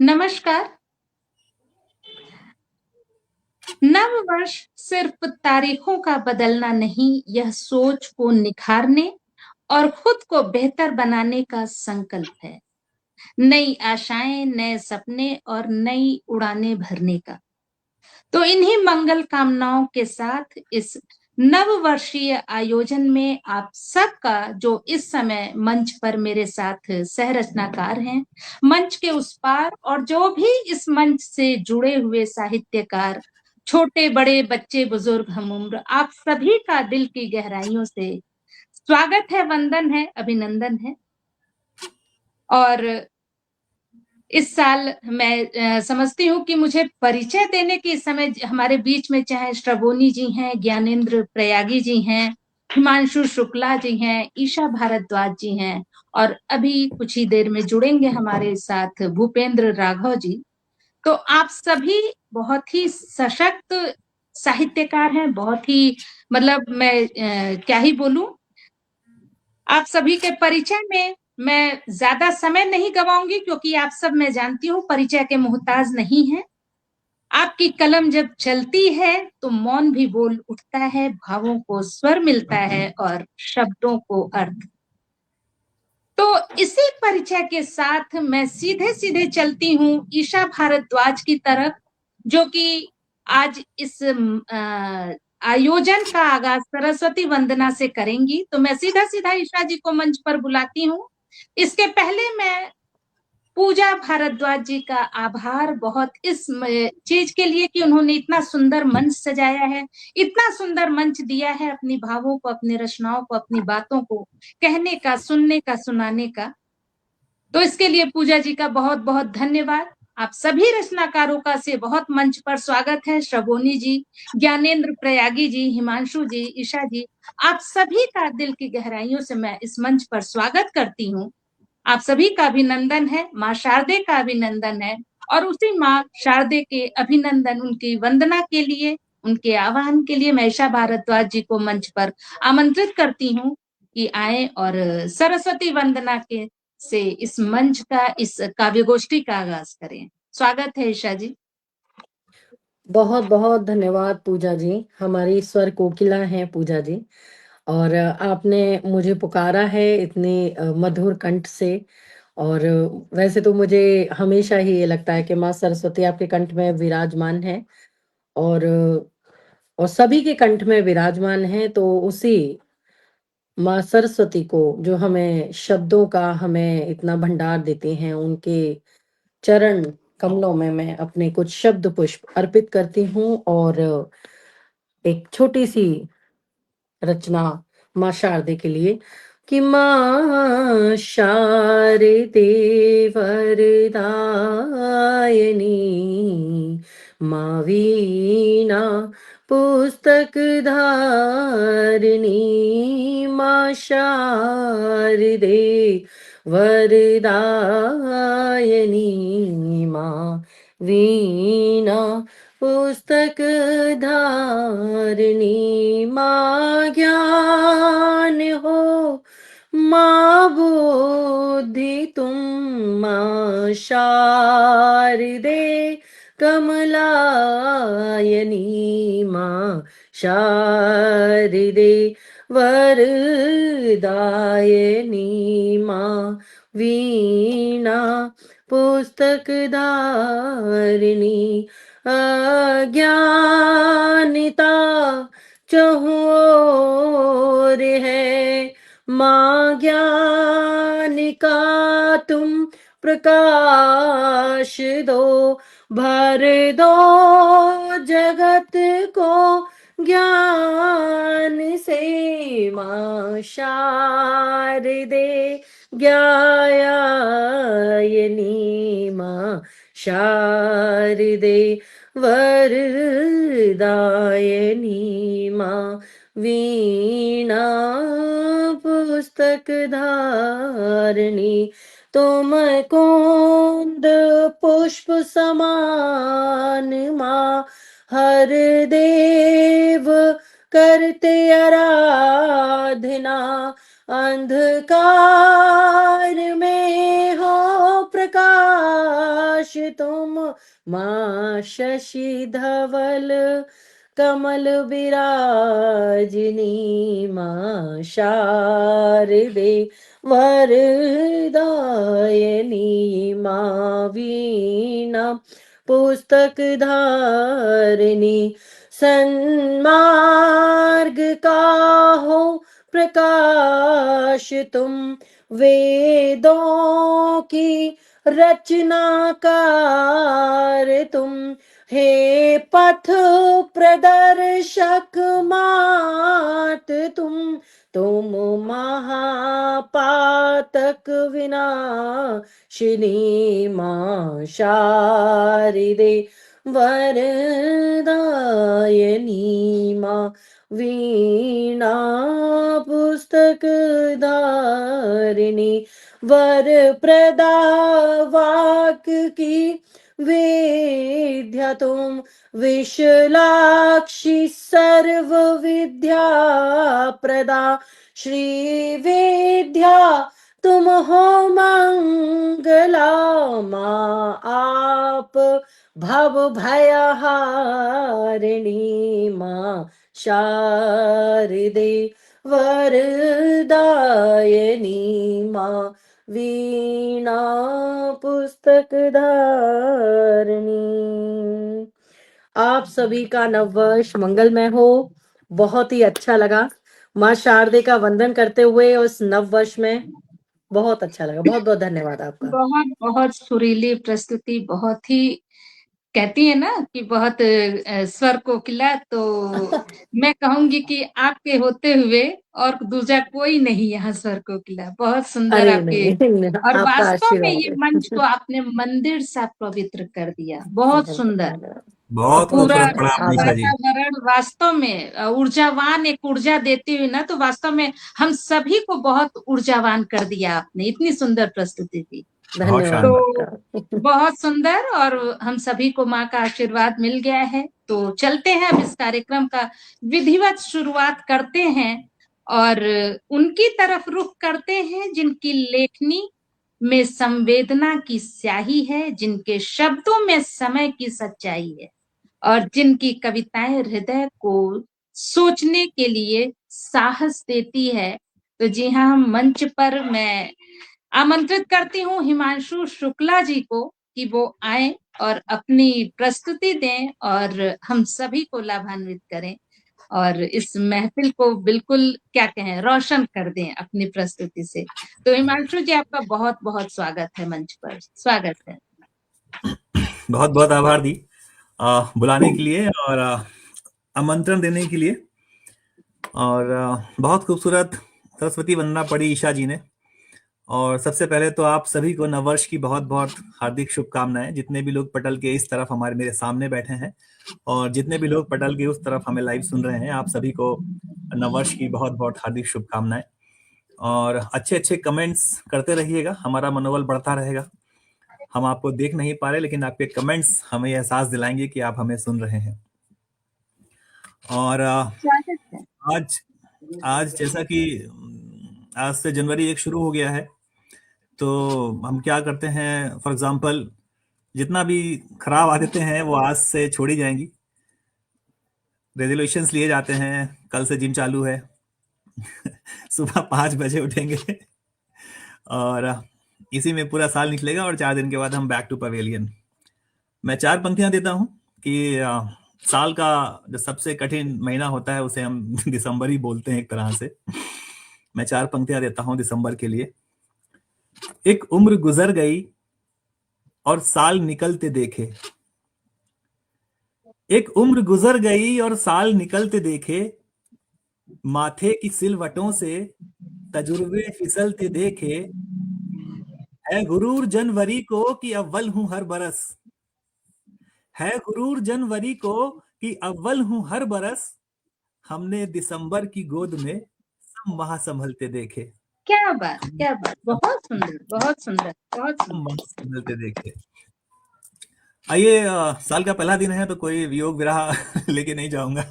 नमस्कार। नव वर्ष सिर्फ तारीखों का बदलना नहीं, यह सोच को निखारने और खुद को बेहतर बनाने का संकल्प है। नई आशाएं, नए सपने और नई उड़ानें भरने का। तो इन्हीं मंगल कामनाओं के साथ इस नववर्षीय आयोजन में आप सबका जो इस समय मंच पर मेरे साथ सह-रचनाकार हैं, मंच के उस पार और जो भी इस मंच से जुड़े हुए साहित्यकार, छोटे-बड़े, बच्चे-बुजुर्ग, हम-उम्र, आप सभी का दिल की गहराइयों से स्वागत है, वंदन है, अभिनंदन है। और इस साल मैं समझती हूँ कि मुझे परिचय देने के इस समय हमारे बीच में चाहे श्रवोनी जी हैं, ज्ञानेंद्र प्रयागी जी हैं, हिमांशु शुक्ला जी हैं, ईशा भारद्वाज जी हैं और अभी कुछ ही देर में जुड़ेंगे हमारे साथ भूपेंद्र राघव जी। तो आप सभी बहुत ही सशक्त साहित्यकार हैं, बहुत ही मतलब मैं क्या ही बोलूँ। आप सभी के परिचय में मैं ज़्यादा समय नहीं गवाऊँगी क्योंकि आप सब मैं जानती हूँ परिचय के मोहताज नहीं हैं। आपकी कलम जब चलती है तो मौन भी बोल उठता है, भावों को स्वर मिलता है और शब्दों को अर्थ। तो इसी परिचय के साथ मैं सीधे-सीधे चलती हूँ ईशा भारद्वाज की तरफ, जो कि आज इस आयोजन का आगाज़ सरस्वती वंदना से करेंगी। तो मैं सीधा-सीधा ईशा जी को मंच पर बुलाती हूँ। इसके पहले मैं पूजा भारद्वाज जी का आभार बहुत इस चीज़ के लिए कि उन्होंने इतना सुंदर मंच सजाया है, इतना सुंदर मंच दिया है अपनी भावों को, अपनी रचनाओं को, अपनी बातों को कहने का, सुनने का, सुनाने का। तो इसके लिए पूजा जी का बहुत-बहुत धन्यवाद। आप सभी रचनाकारों का से बहुत मंच पर स्वागत है। श्रवोनी जी, ज्ञानेंद्र प्रयागी जी, हिमांशु जी, ईशा जी, आप सभी का दिल की गहराइयों से मैं इस मंच पर स्वागत करती हूँ। आप सभी का अभिनंदन है, माँ शारदे का अभिनंदन है और उसी माँ शारदे के अभिनंदन, उनकी वंदना के लिए, उनके आह्वान के लिए मैं ईशा भारद्वाज जी को मंच पर आमंत्रित करती हूँ कि आएँ और सरस्वती वंदना के से इस मंच का, इस काव्य गोष्ठी का आगाज़ करें। स्वागत है ईशा जी। बहुत-बहुत धन्यवाद पूजा जी। हमारी स्वर कोकिला हैं पूजा जी और आपने मुझे पुकारा है इतने मधुर कंठ से और वैसे तो मुझे हमेशा ही ये लगता है कि माँ सरस्वती आपके कंठ में विराजमान है और सभी के कंठ में विराजमान है, तो उसी माँ सरस्वती को जो हमें शब्दों का हमें इतना भंडार देते हैं, उनके चरण कमलों में मैं अपने कुछ शब्द पुष्प अर्पित करती हूँ और एक छोटी-सी रचना माँ शारदे के लिए कि माँ शारदे वरदायिनी माँ वीणा पुस्तक धारिणी माँ शारदे वरदायिनी माँ वीणा पुस्तक धारिणी माँ ज्ञान हो माँ बुद्धि तुम माँ शारदे कमलायनी माँ शारदे वरदायिनी माँ वीणा पुस्तक धारिणी अज्ञानिता चहुँ ओर है माँ ज्ञान का तुम प्रकाश दो भर दो जगत को ज्ञान से माँ शारदे ज्ञायायनी माँ शारदे वरदायिनी माँ वीणा पुस्तक धारिणी तुम कुंद पुष्प समान माँ हर देव करते आराधना अंधकार में हो प्रकाश तुम, माँ शशि धवल कमल विराजिनी, माँ शारदे वरदायिनी, माँ वीणा पुस्तक धारिणी, सन्मार्ग का हो प्रकाश तुम, वेदों की रचनाकार तुम, हे पथ प्रदर्शक मात तुम महापातक विनाशिनी, मां शारदे वरदायिनी, मां वीणा पुस्तक धारिणी, वर प्रदा वाक की विद्या तुम, विशालाक्षी सर्व विद्या प्रदा, श्री विद्या तुम हो मंगला, माँ आप भव भयहारिणी, माँ शारदे वरदायिनी, माँ वीणा पुस्तक धारिणी। आप सभी का नववर्ष मंगलमय हो। बहुत ही अच्छा लगा माँ शारदे का वंदन करते हुए उस नववर्ष में, बहुत अच्छा लगा। बहुत बहुत धन्यवाद आपका। बहुत बहुत सुरीली प्रस्तुति, बहुत ही कहती है ना कि बहुत स्वर कोकिला, तो मैं कहूंगी कि आपके होते हुए और दूसरा कोई नहीं यहाँ स्वर कोकिला। बहुत सुंदर अरे आपके, नहीं, और आपका वास्तव में ये आशीर्वाद मंच को है। आपने मंदिर सा पवित्र कर दिया। बहुत सुंदर। और बहुत पूरा खूबसूरत पढ़ा मनीषा जी। वातावरण वास्तव में ऊर्जावान, एक ऊर्जा देती हुई ना, तो वास्तव में हम सभी को बहुत ऊर्जावान कर दिया आपने। इतनी सुंदर प्रस्तुति थी। बहुत धन्यवाद शानदार। तो आपका। बहुत सुंदर, और हम सभी को माँ का आशीर्वाद मिल गया है। तो चलते हैं, अब इस कार्यक्रम का विधिवत शुरुआत करते हैं और उनकी तरफ रुख करते हैं जिनकी लेखनी में संवेदना की स्याही है, जिनके शब्दों में समय की सच्चाई है, और जिनकी कविताएं हृदय को सोचने के लिए साहस देती है। तो जी हाँ, हम मंच पर मैं आमंत्रित करती हूँ हिमांशु शुक्ला जी को कि वो आए और अपनी प्रस्तुति दें और हम सभी को लाभान्वित करें, और इस महफिल को बिल्कुल क्या कहें, रोशन कर दें अपनी प्रस्तुति से। तो हिमांशु जी, आपका बहुत बहुत स्वागत है मंच पर। स्वागत है। बहुत बहुत आभार दी बुलाने के लिए और आमंत्रण देने के लिए। और बहुत खूबसूरत सरस्वती वंदना पढ़ी ईशा जी ने। और सबसे पहले तो आप सभी को नववर्ष की बहुत बहुत हार्दिक शुभकामनाएं। जितने भी लोग पटल के इस तरफ हमारे मेरे सामने बैठे हैं और जितने भी लोग पटल के उस तरफ हमें लाइव सुन रहे हैं, आप सभी को नववर्ष की बहुत बहुत हार्दिक शुभकामनाएं। और अच्छे अच्छे कमेंट्स करते रहिएगा, हमारा मनोबल बढ़ता रहेगा। हम आपको देख नहीं पा रहे, लेकिन आपके कमेंट्स हमें एहसास दिलाएंगे कि आप हमें सुन रहे हैं। और आज आज जैसा कि आज से जनवरी 1 शुरू हो गया है, तो हम क्या करते हैं, फॉर एग्जांपल जितना भी खराब आदतें हैं वो आज से छोड़ी जाएंगी। रेजोल्यूशंस लिए जाते हैं, कल से जिम चालू है सुबह 5 बजे उठेंगे और इसी में पूरा साल निकलेगा और 4 दिन के बाद हम बैक टू पवेलियन। मैं 4 पंक्तियां देता हूं कि साल का जो सबसे कठिन महीना होता है उसे हम दिसंबर ही बोलते हैं एक तरह से। मैं 4 पंक्तियां देता हूं दिसंबर के लिए। एक उम्र गुजर गई और साल निकलते देखे, एक उम्र गुजर गई और साल निकलते देखे, माथे की सिलवटों से तजुर्बे फिसलते देखे, है गुरूर जनवरी को कि अव्वल हूं हर बरस, है गुरूर जनवरी को कि अव्वल हूं हर बरस, हमने दिसंबर की गोद में सब माह संभलते देखे। क्या बात, क्या बात, बहुत सुंदर, बहुत सुंदर, बहुत सब माह सुंदर। संभलते देखे। आइए, साल का पहला दिन है तो कोई वियोग विरह लेके नहीं जाऊंगा।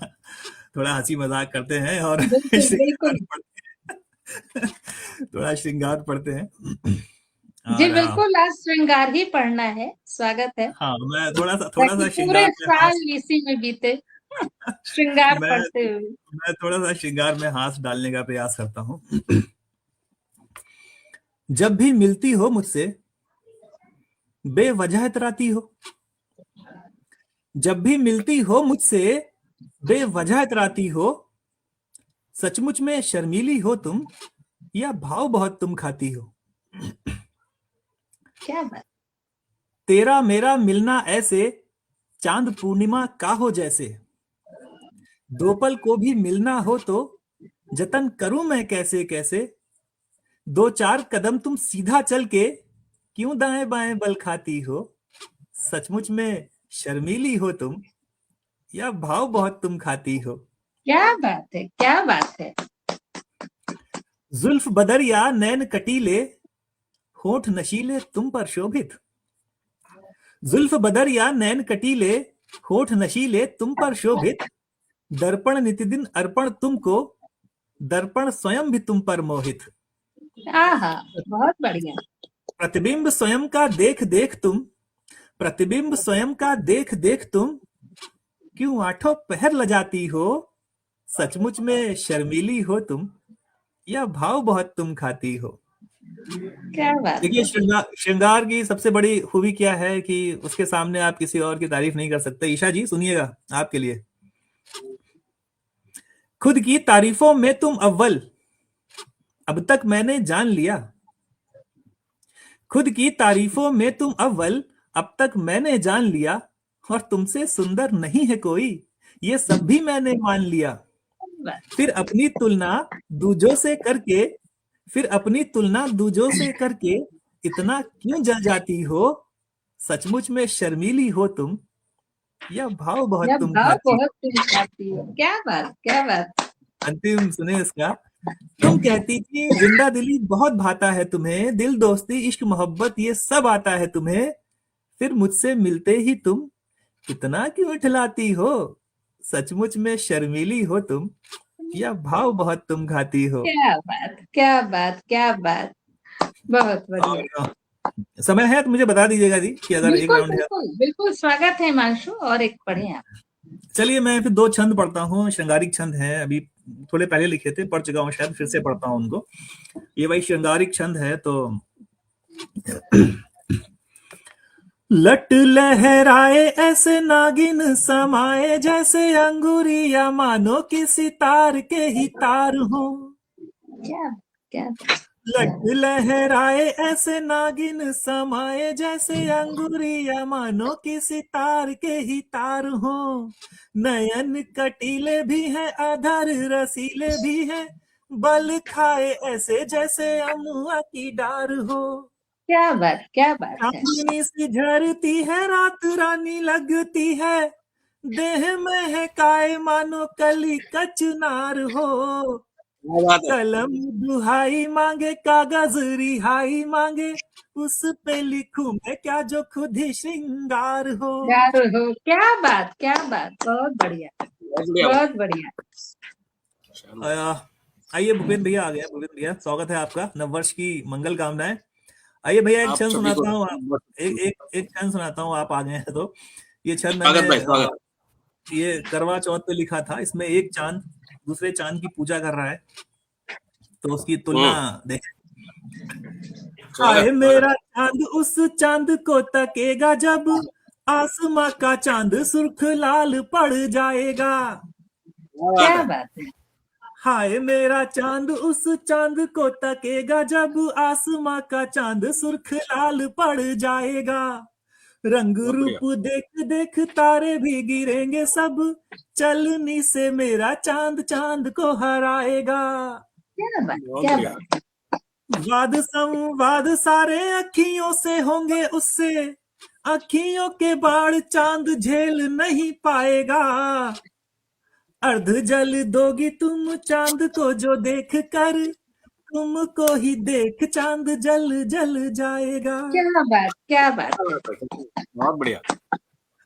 थोड़ा हंसी मजाक करते हैं और बिल्कुल श्रृंगार बिल्कुल। पढ़ते हैं। थोड़ा श्रृंगार पढ़ते हैं। जी और बिल्कुल, आज श्रृंगार ही पढ़ना है। स्वागत है, हाँ, मैं थोड़ा ताकि सा पूरे श्रृंगार में साल हाथ इसी में बीते, श्रृंगार मैं पढ़ते हुए। मैं थोड़ा सा श्रृंगार में हाथ डालने का प्रयास करता हूँ। जब भी मिलती हो मुझसे बेवजह इतराती हो, जब भी मिलती हो मुझसे बेवजह इतराती हो, सचमुच में शर्मीली हो तुम या भाव बहुत तुम खाती हो। क्या बात। तेरा मेरा मिलना ऐसे चांद पूर्णिमा का हो जैसे, दो पल को भी मिलना हो तो जतन करूं मैं कैसे कैसे, दो चार कदम तुम सीधा चल के क्यों दाएं बाएं बल खाती हो, सचमुच में शर्मीली हो तुम या भाव बहुत तुम खाती हो। क्या बात है, क्या बात है। जुल्फ बदरिया नैन कटीले होठ नशीले तुम पर शोभित, जुल्फ बदरिया नैन कटीले होठ नशीले तुम पर शोभित, दर्पण नितिदिन अर्पण तुमको, दर्पण स्वयं भी तुम पर मोहित। आहा, बहुत बढ़िया। प्रतिबिंब स्वयं का देख देख तुम, प्रतिबिंब स्वयं का देख देख तुम क्यों आठों पहर लजाती हो, सचमुच में शर्मीली हो तुम या भाव बहुत तुम खाती हो। क्या बात देखिए, है। श्रृंगार की सबसे बड़ी खूबी क्या है कि उसके सामने आप किसी और की तारीफ नहीं कर सकते। ईशा जी सुनिएगा आपके लिए। खुद की तारीफों में तुम अव्वल, अब तक मैंने जान लिया, खुद की तारीफों में तुम अव्वल, अब तक मैंने जान लिया, और तुमसे सुंदर नहीं है कोई, ये सब भी मैंने मान लिया। फिर अपनी तुलना दूजों से करके, फिर अपनी तुलना दूजों से करके इतना क्यों जल जाती हो, सचमुच में शर्मीली हो तुम या भाव बहुत यह तुम भाव खाती। बहुत तुम खाती हो। क्या बात, क्या बात। अंतिम सुने इसका। तुम कहती थी जिंदा दिली बहुत भाता है तुम्हें, दिल दोस्ती इश्क मोहब्बत ये सब आता है तुम्हें, फिर मुझसे मिलते ही तुम इतना क्यों इठलाती हो, सचमुच में शर्मीली हो तुम या भाव बहुत तुम खाती हो। क्या बात, क्या बात, क्या बात। बहुत बढ़िया। और समय है तो मुझे बता दीजिएगा जी कि अगर एक बिल्कुल राउंड है। बिल्कुल बिल्कुल, स्वागत है हिमांशु, और एक पढ़े आप। चलिए मैं फिर दो छंद पढ़ता हूँ, श्रृंगारिक छंद हैं, अभी थोड़े पहले लिखे थे, पढ़ चुका हूँ शायद, फिर से पढ़ता हूँ उनको। ये भाई श्रृंगारिक छंद है। तो लट लहराए ऐसे नागिन समाए, जैसे अंगुरिया मानो किसी तार के ही तार हो, क्या क्या। लट लहराए ऐसे नागिन समाए, जैसे अंगुरिया मानो किसी तार के ही तार हो, नयन कटीले भी हैं अधर रसीले भी हैं, बल खाए ऐसे जैसे अमुआ की डार हो, क्या बात, क्या बात है। चांदनी सी झरती है रात रानी लगती है, देह में है काय मानो कली कचनार हो, कलम दुहाई मांगे कागज रिहाई मांगे, उस पे लिखूं मैं क्या जो खुद ही श्रृंगार हो। यार हो, क्या बात, क्या बात। बहुत बढ़िया, बहुत बढ़िया। आइए भूपेंद्र भैया आ गया। भूपेंद्र भैया स्वागत है आपका, नववर्ष की मंगल कामनाएं। आइए भैया एक छंद सुनाता हूँ, एक छंद सुनाता हूँ, आप आ गए हैं तो। ये छंद मैंने ये करवा चौथ पे लिखा था। इसमें एक चांद दूसरे चांद की पूजा कर रहा है, तो उसकी तुलना देखें। हाय मेरा चांद उस चांद को तकेगा जब, आसमां का चांद सुर्ख लाल पड़ जाएगा। क्या बात है। हाय मेरा चांद उस चांद को तकेगा जब, आसमां का चांद सुर्ख लाल पड़ जाएगा। रंग रूप देख देख तारे भी गिरेंगे सब, चलनी से मेरा चांद चांद को हराएगा। क्या बात, क्या बात। वाद संवाद सारे अखियों से होंगे उससे, अखियों के बाढ़ चांद झेल नहीं पाएगा। अर्ध जल दोगी तुम चांद को जो देख कर, तुमको ही देख चांद जल जल जाएगा। क्या बात, क्या बात। बहुत बढ़िया।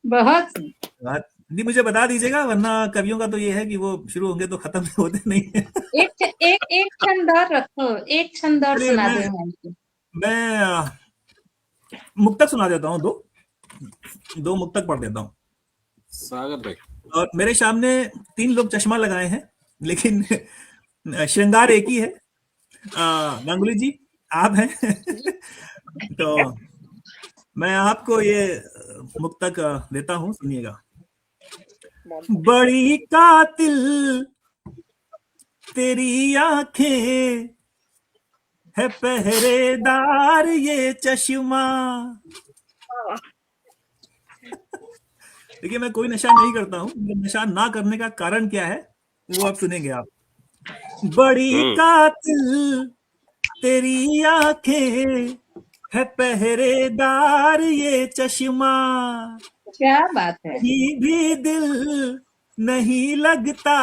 बहुत जी मुझे बता दीजिएगा, वरना कवियों का तो ये है कि वो शुरू होंगे तो खत्म होते नहीं है। एक छंद और रखो, एक छंद और सुना दो। मैं मुक्तक सुना देता हूँ, दो मुक्तक पढ़ देता हूँ। स्वागत भाई। और मेरे सामने 3 लोग चश्मा लगाए हैं, लेकिन श्रृंगार एक ही है। गांगुली जी आप हैं। तो मैं आपको ये मुक्तक देता हूँ, सुनिएगा। बड़ी कातिल तेरी आंखें है, पहरेदार ये चश्मा। देखिए, मैं कोई नशा नहीं करता हूँ, नशा ना करने का कारण क्या है वो अब सुनेंगे आप। बड़ी कातिल तेरी आंखें है, पहरेदार ये चश्मा। क्या बात है। कहीं भी दिल नहीं लगता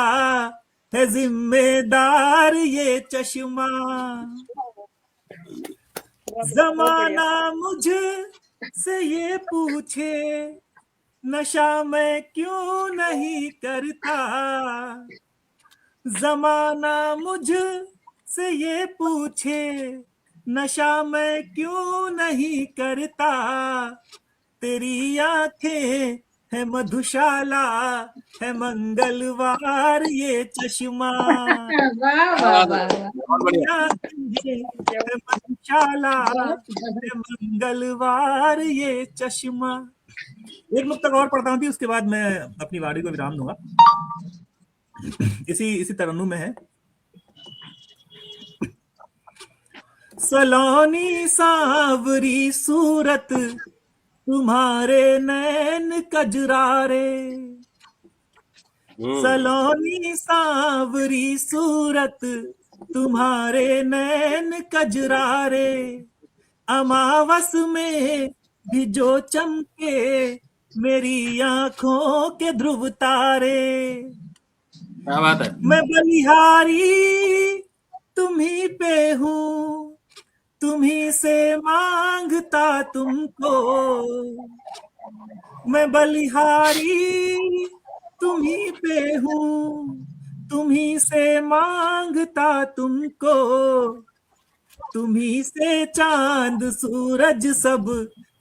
है, जिम्मेदार ये चश्मा। जमाना मुझे से ये पूछे, नशा मैं क्यों नहीं करता। जमाना मुझ से ये पूछे, नशा मैं क्यों नहीं करता। तेरी आंखें है मधुशाला, है मंगलवार ये चश्मा। वाह वाह वाह वाह। बहुत बढ़िया। आंखें है मधुशाला, है मंगलवार ये चश्मा। एक मुक्तक और पढ़ता हूँ, उसके बाद मैं अपनी वाणी को विराम दूंगा। इसी तरन्नुम में है। सलोनी सांवरी सूरत तुम्हारे नैन कजरारे। सलोनी सांवरी सूरत तुम्हारे नैन कजरारे। अमावस में भी जो चमके मेरी आंखों के ध्रुव तारे। क्या बात है। मैं बलिहारी तुम्ही पे हूँ, तुम्ही से मांगता तुमको। मैं बलिहारी तुम्ही पे हूँ, तुम्ही से मांगता तुमको। तुम्ही से चांद सूरज सब,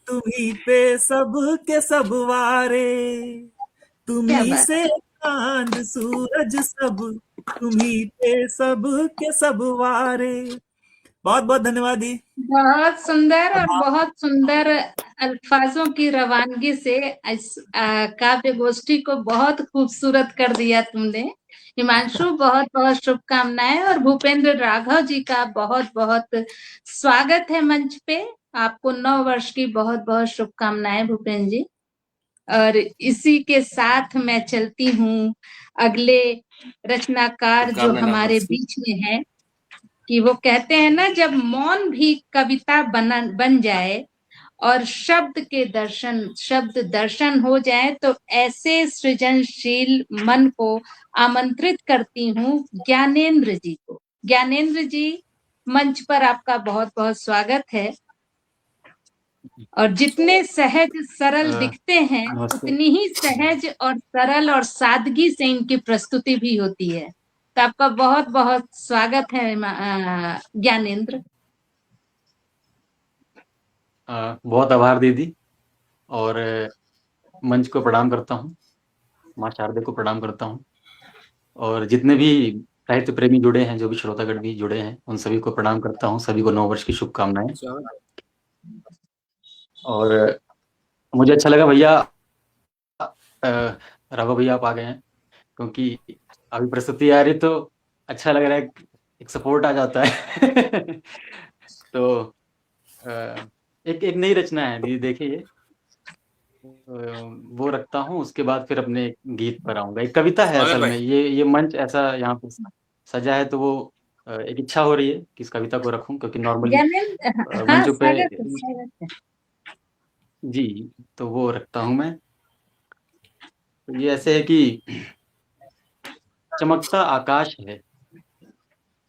तुम्ही पे सब के सब वारे। तुम्ही से चांद सूरज सब, तुम्ही पे सब के सब वारे। बहुत बहुत धन्यवाद जी। बहुत सुंदर और बहुत सुंदर अल्फाजों की रवानगी से इस काव्य गोष्ठी को बहुत खूबसूरत कर दिया तुमने। हिमांशु, बहुत बहुत शुभकामनाएं। और भूपेंद्र राघव जी का बहुत बहुत स्वागत है मंच पे। आपको 9 वर्ष की बहुत बहुत शुभकामनाएं भूपेंद्र जी। और इसी के साथ मैं चलती हूँ अगले रचनाकार जो हमारे बीच में है, कि वो कहते हैं ना, जब मौन भी कविता बन जाए और शब्द दर्शन हो जाए, तो ऐसे सृजनशील मन को आमंत्रित करती हूँ ज्ञानेंद्र जी को। ज्ञानेंद्र जी, मंच पर आपका बहुत बहुत स्वागत है। और जितने सहज सरल दिखते हैं, उतनी ही सहज और सरल और सादगी से इनकी प्रस्तुति भी होती है। तो आपका बहुत बहुत स्वागत है ज्ञानेंद्र। बहुत आभार दीदी, और मंच को प्रणाम करता हूँ, माँ शारदे को प्रणाम करता हूँ, और जितने भी साहित्य प्रेमी जुड़े हैं, जो भी श्रोतागण भी जुड़े हैं, उन सभी को प्रणाम करता हूँ। सभी को 9 वर्ष की शुभकामनाएं। और मुझे अच्छा लगा भैया, राघव भैया आप आ गए हैं, क्योंकि अभी प्रस्तुति आ रही तो अच्छा लग रहा है, एक सपोर्ट आ जाता है। तो एक नई रचना है दीदी, देखिए ये वो रखता हूँ, उसके बाद फिर अपने गीत पर आऊंगा। एक कविता है असल में, ये मंच ऐसा यहाँ पे सजा है, तो वो एक इच्छा हो रही है कि इस कविता को रखूं, क्योंकि नॉर्मली मंचों पे जी, तो वो रखता हूं मैं। तो ये ऐसे है कि चमकता आकाश है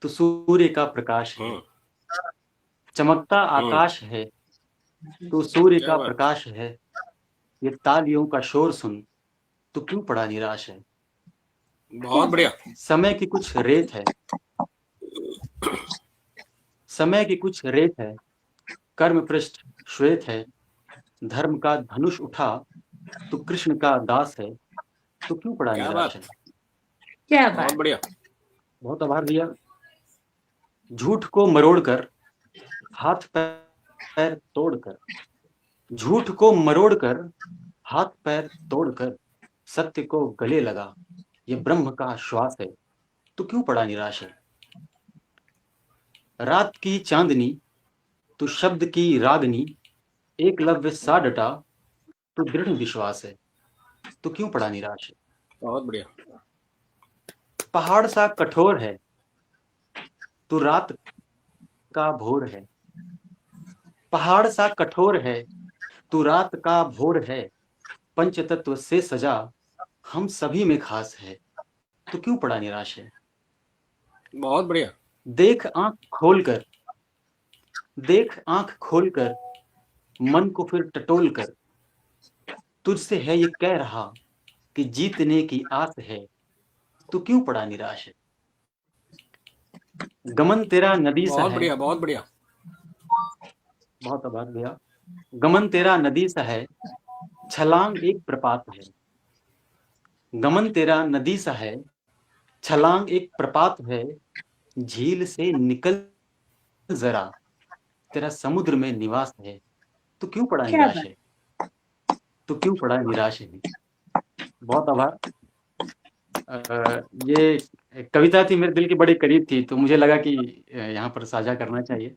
तो सूर्य का प्रकाश है। चमकता आकाश है तो सूर्य का प्रकाश है। ये तालियों का शोर सुन तो क्यों पड़ा निराश है। बहुत बढ़िया। समय की कुछ रेत है, समय की कुछ रेत है, कर्म पृष्ठ श्वेत है, धर्म का धनुष उठा, तू कृष्ण का दास है, तो क्यों पड़ा क्या निराश बात है। क्या बहुत बात। बढ़िया। बहुत आभार भैया। झूठ को मरोड़कर, हाथ पैर तोड़कर, झूठ को मरोड़कर, हाथ पैर तोड़कर, सत्य को गले लगा, ये ब्रह्म का श्वास है, तो क्यों पड़ा निराश है। रात की चांदनी, तू शब्द की रागनी, एकलव्य सा डटा, तो दृढ़ विश्वास है, तो क्यों पड़ा निराश है। बहुत बढ़िया। पहाड़ सा कठोर है, तू रात का भोर है। पहाड़ सा कठोर है, तू रात का भोर है, पंचतत्व से सजा, हम सभी में खास है, तो क्यों पड़ा निराश है। बहुत बढ़िया। देख आंख खोलकर, देख आंख खोलकर, मन को फिर टटोल कर, तुझसे है ये कह रहा कि जीतने की आस है, तो क्यों पड़ा निराश है। गमन तेरा नदी सा बहुत है। बढ़िया। बहुत बढ़िया। बहुत आभार भैया। गमन तेरा नदी सा है, छलांग एक प्रपात है। गमन तेरा नदी सा है, छलांग एक प्रपात है, झील से निकल जरा, तेरा समुद्र में निवास है, तो क्यों पड़ा क्या निराश बात। है। तो क्यों पड़ा निराश है। बहुत आभार। ये कविता थी, मेरे दिल के बड़े करीब थी, तो मुझे लगा कि यहाँ पर साझा करना चाहिए।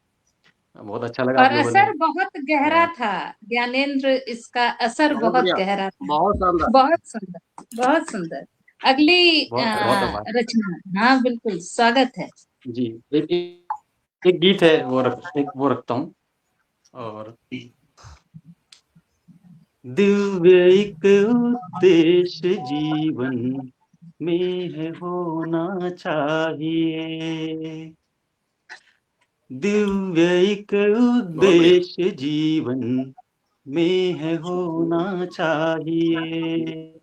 बहुत अच्छा लगा और आप लोगों ने। असर बहुत गहरा था ज्ञानेंद्र, इसका असर बहुत बहुत बढ़िया। गहरा था। बहुत शानदार। बहुत सुंदर, बहुत सुंदर। अगली बहुत आभार रचना। हाँ बिल्कुल, स्वागत है। जी। एक गीत है, वो रखता हूँ। और दिव्य एक उद्देश्य जीवन में है होना चाहिए। दिव्य एक बहुत बढ़िया। उद्देश्य जीवन में है होना चाहिए।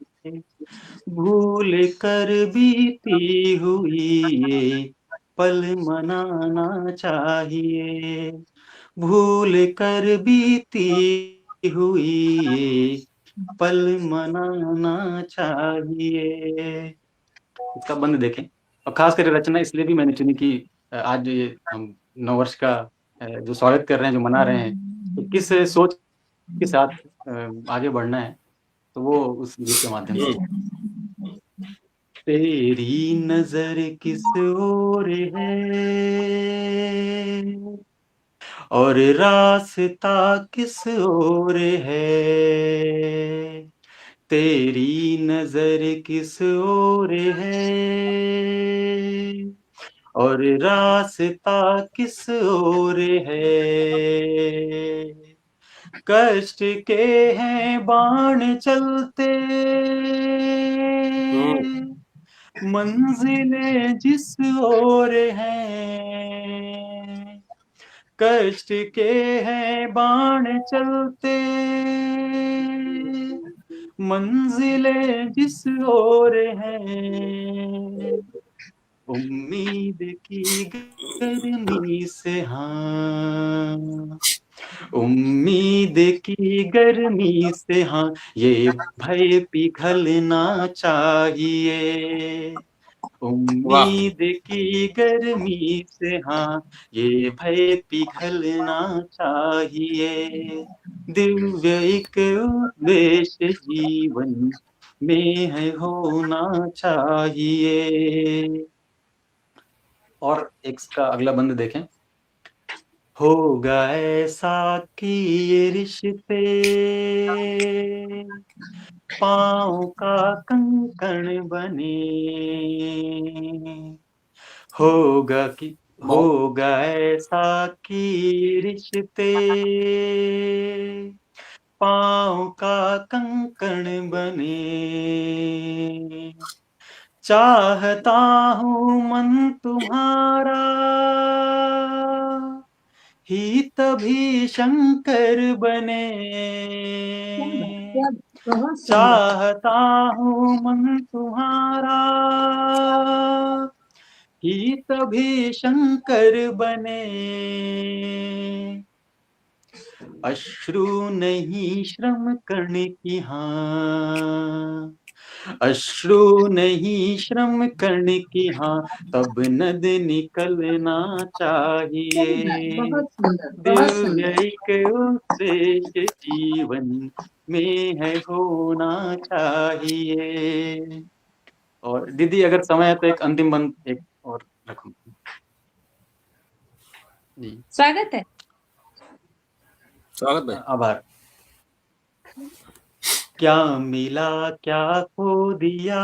भूल कर बीती हुई ये पल मनाना चाहिए। भूल कर बीती हुई ये पल मनाना चाहिए। इसका बंद देखें। और खास कर रचना इसलिए भी मैंने चुनी कि आज ये हम 9 वर्ष का जो स्वागत कर रहे हैं, जो मना रहे हैं, तो किस सोच के साथ आगे बढ़ना है, तो वो उस गीत के माध्यम से। तेरी नजर किस ओर है और रास्ता किस ओर है। तेरी नजर किस ओर है और रास्ता किस ओर है। कष्ट के हैं बाण चलते, मंजिलें जिस ओर हैं। कष्ट के हैं बाण चलते, मंजिलें जिस ओर हैं। उम्मीद की गर्मी से, हाँ उम्मीद की गर्मी से, हाँ ये भय पिघलना चाहिए। उम्मीद की गर्मी से, हाँ ये भय पिघलना चाहिए। दिव्य एक उद्देश्य जीवन में है होना चाहिए। और एक का अगला बंद देखें। होगा ऐसा कि ये रिश्ते पाँव का कंकण बने। होगा ऐसा कि रिश्ते पाँव का कंकण बने। चाहता हूँ मन तुम्हारा ही तभी शंकर बने। चाहता हूँ मन तुम्हारा ही तभी शंकर बने। अश्रु नहीं श्रम करने की, हाँ अश्रु नहीं श्रम करने की, हाँ तब नद निकलना चाहिए। बहुत सुंदर, बहुत सुंदर। दिव्य एक उद्देश्य जीवन में है होना चाहिए। और दीदी अगर समय है तो एक अंतिम बंद एक और रखूं जी। स्वागत है। स्वागत भाई। आभार। क्या मिला क्या खो दिया,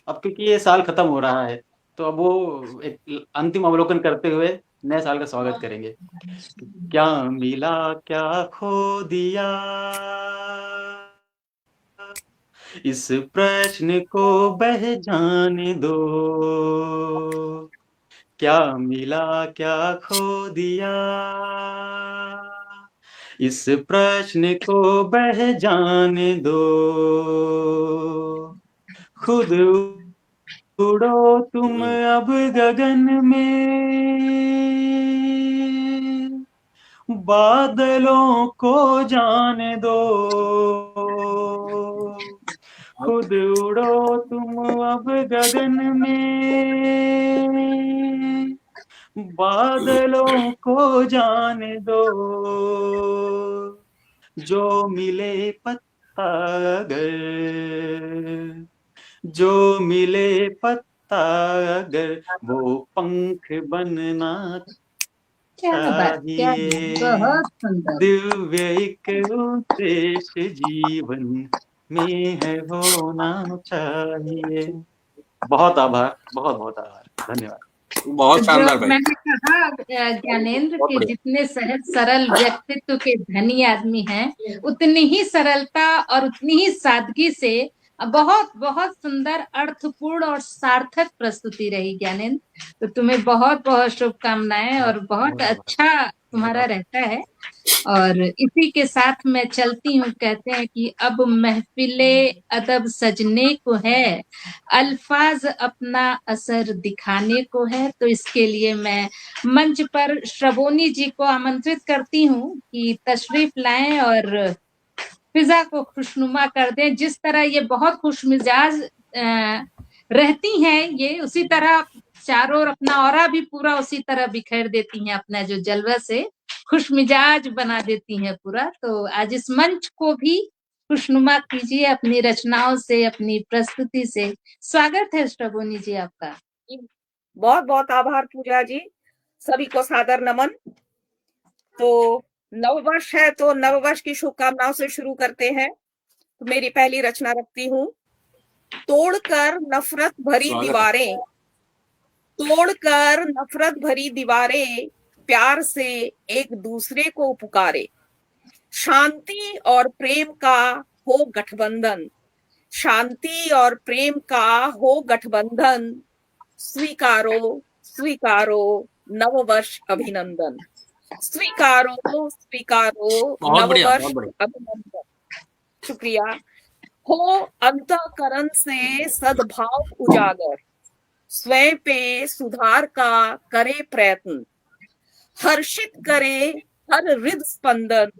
अब क्योंकि ये साल खत्म हो रहा है तो अब वो एक अंतिम अवलोकन करते हुए नए साल का स्वागत करेंगे। क्या मिला क्या खो दिया, इस प्रश्न को बह जाने दो। क्या मिला क्या खो दिया, इस प्रश्न को बह जाने दो। खुद उड़ो तुम अब गगन में, बादलों को जाने दो। खुद उड़ो तुम अब गगन में, बादलों को जाने दो। जो मिले पत्ता अगर, जो मिले पत्ता अगर, वो पंख बनना क्या बात, क्या चाहिए। बहुत सुंदर। दिव्य एक उद्देश्य जीवन में है होना चाहिए। बहुत आभार, बहुत बहुत आभार, धन्यवाद। बहुत शानदार जो भाई। मैंने कहा ज्ञानेंद्र बहुत के बढ़िया। जितने सहज सरल व्यक्तित्व के धनी आदमी हैं, उतनी ही सरलता और उतनी ही सादगी से बहुत बहुत सुंदर, अर्थपूर्ण और सार्थक प्रस्तुति रही ज्ञानेंद्र। तो तुम्हें बहुत बहुत शुभकामनाएं और बहुत अच्छा तुम्हारा रहता है। और इसी के साथ मैं चलती हूँ। कहते हैं कि अब महफिले अदब सजने को है, अल्फाज अपना असर दिखाने को है। तो इसके लिए मैं मंच पर श्रवोनी जी को आमंत्रित करती हूँ कि तशरीफ लाएं और फिजा को खुशनुमा कर दें। जिस तरह ये बहुत खुशमिजाज रहती हैं, ये उसी तरह चारों ओर अपना ऑरा भी पूरा उसी तरह बिखेर देती हैं, अपना जो जलवा से खुशमिजाज बना देती हैं पूरा। तो आज इस मंच को भी खुशनुमा कीजिए अपनी रचनाओं से, अपनी प्रस्तुति से। स्वागत है श्रवोनी जी आपका। बहुत बहुत आभार पूजा जी, सभी को सादर नमन। तो नववर्ष है तो नववर्ष की शुभकामनाओं से शुरू करते हैं। तो मेरी पहली रचना रखती हूँ। तोड़कर नफरत भरी दीवारें, तोड़कर नफरत भरी दीवारें, प्यार से एक दूसरे को पुकारे। शांति और प्रेम का हो गठबंधन, शांति और प्रेम का हो गठबंधन। स्वीकारो स्वीकारो नववर्ष अभिनंदन, स्वीकारो स्वीकारो नववर्ष अभिनंदन। शुक्रिया। हो अंतःकरण से सद्भाव उजागर, स्वयं पे सुधार का करे प्रयत्न। हर्षित करे हर हृदय स्पंदन,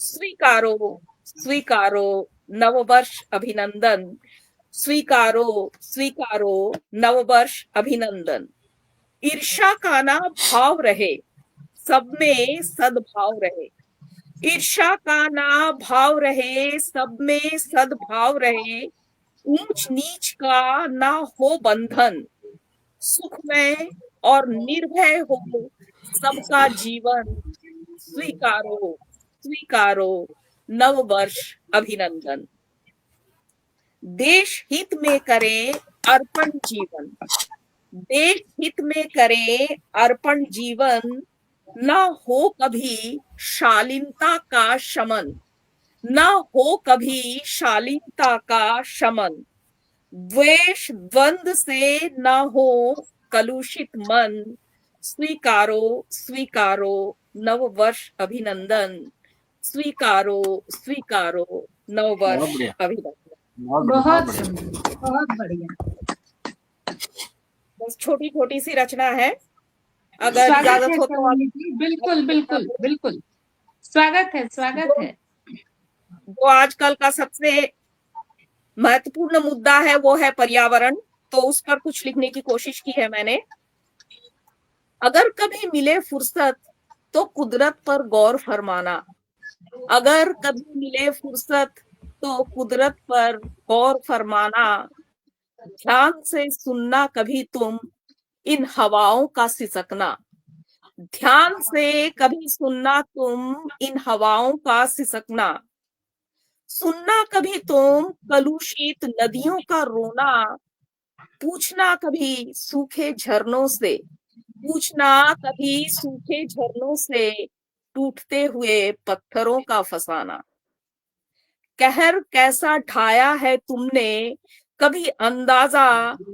स्वीकारो स्वीकारो नववर्ष अभिनंदन। स्वीकारो स्वीकारो नववर्ष अभिनंदन। ईर्ष्या का ना भाव रहे, सब में सद्भाव रहे। ईर्ष्या का ना भाव रहे, सब में सद्भाव रहे। ऊंच नीच का ना हो बंधन, सुखमय और निर्भय हो सबका जीवन। स्वीकारो स्वीकारो नववर्ष अभिनंदन। देश हित में करें अर्पण जीवन, देश हित में करें अर्पण जीवन। न हो कभी शालीनता का शमन, न हो कभी शालीनता का शमन। द्वेष द्वंद से न हो कलुषित मन। स्वीकारो स्वीकारो नववर्ष अभिनंदन। स्वीकारो स्वीकारो नववर्ष अभिनंदन। बहुत सुंदर, बहुत बढ़िया। बस छोटी छोटी सी रचना है। अगर स्वागत इजाजत है हो तो सलोनी जी, बिल्कुल बिल्कुल बिल्कुल, स्वागत है, स्वागत है। जो आजकल का सबसे महत्वपूर्ण मुद्दा है वो है पर्यावरण, तो उस पर कुछ लिखने की कोशिश की है मैंने। अगर कभी मिले फुर्सत तो कुदरत पर गौर फरमाना, अगर कभी मिले फुर्सत तो कुदरत पर गौर फरमाना, ध्यान से सुनना कभी तुम इन हवाओं का सिसकना, ध्यान से कभी सुनना तुम इन हवाओं का सिसकना, सुनना कभी तुम कलुषित नदियों का रोना, पूछना कभी सूखे झरनों से, पूछना कभी सूखे झरनों से टूटते हुए पत्थरों का फसाना, कहर कैसा ढाया है तुमने कभी अंदाजा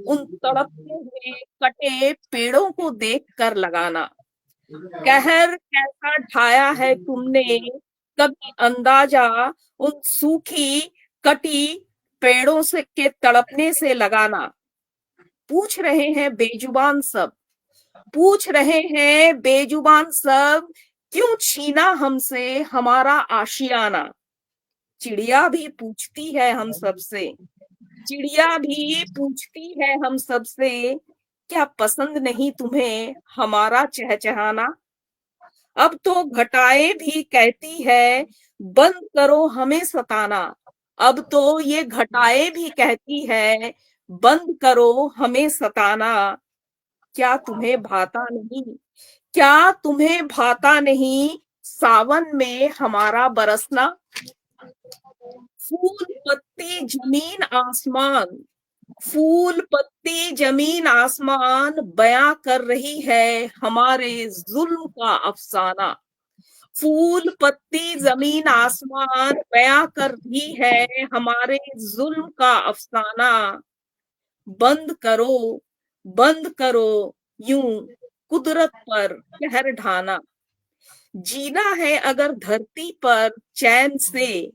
उन तड़पते हुए कटे पेड़ों को देख कर लगाना, कहर कैसा ढाया है तुमने कभी अंदाजा उन सूखी कटी पेड़ों से के तड़पने से लगाना, पूछ रहे हैं बेजुबान सब, पूछ रहे हैं बेजुबान सब, क्यों छीना हमसे हमारा आशियाना, चिड़िया भी पूछती है हम सबसे, चिड़िया भी पूछती है हम सबसे, क्या पसंद नहीं तुम्हें हमारा चहचहाना, अब तो घटाएं भी कहती है बंद करो हमें सताना, अब तो ये घटाएं भी कहती है बंद करो हमें सताना, क्या तुम्हें भाता नहीं, क्या तुम्हें भाता नहीं सावन में हमारा बरसना, फूल पत्ती जमीन आसमान, फूल पत्ती जमीन आसमान बयां कर रही है हमारे जुल्म का अफसाना, फूल पत्ती जमीन आसमान बयां कर रही है हमारे जुल्म का अफसाना, बंद करो यूं कुदरत पर कहर ढाना, जीना है अगर धरती पर चैन से,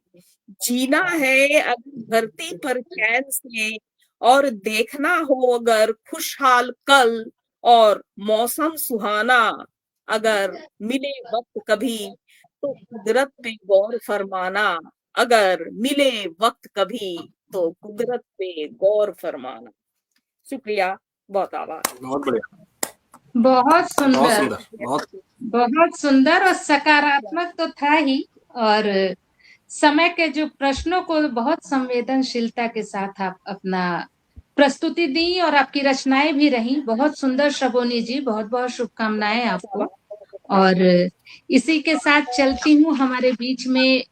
जीना है अगर धरती पर चैन से, और देखना हो अगर खुशहाल कल और मौसम सुहाना, अगर मिले वक्त कभी तो कुदरत पे गौर फरमाना, अगर मिले वक्त कभी तो कुदरत पे गौर फरमाना। शुक्रिया, बहुत आभार। बहुत बढ़िया, बहुत बहुत सुंदर, सुंदर, बहुत सुंदर और सकारात्मक तो था ही, और समय के जो प्रश्नों को बहुत संवेदनशीलता के साथ आप अपना प्रस्तुति दी और आपकी रचनाएं भी रही। बहुत सुंदर श्रवोनी जी, बहुत बहुत शुभकामनाएं आपको। और इसी के साथ चलती हूँ, हमारे बीच में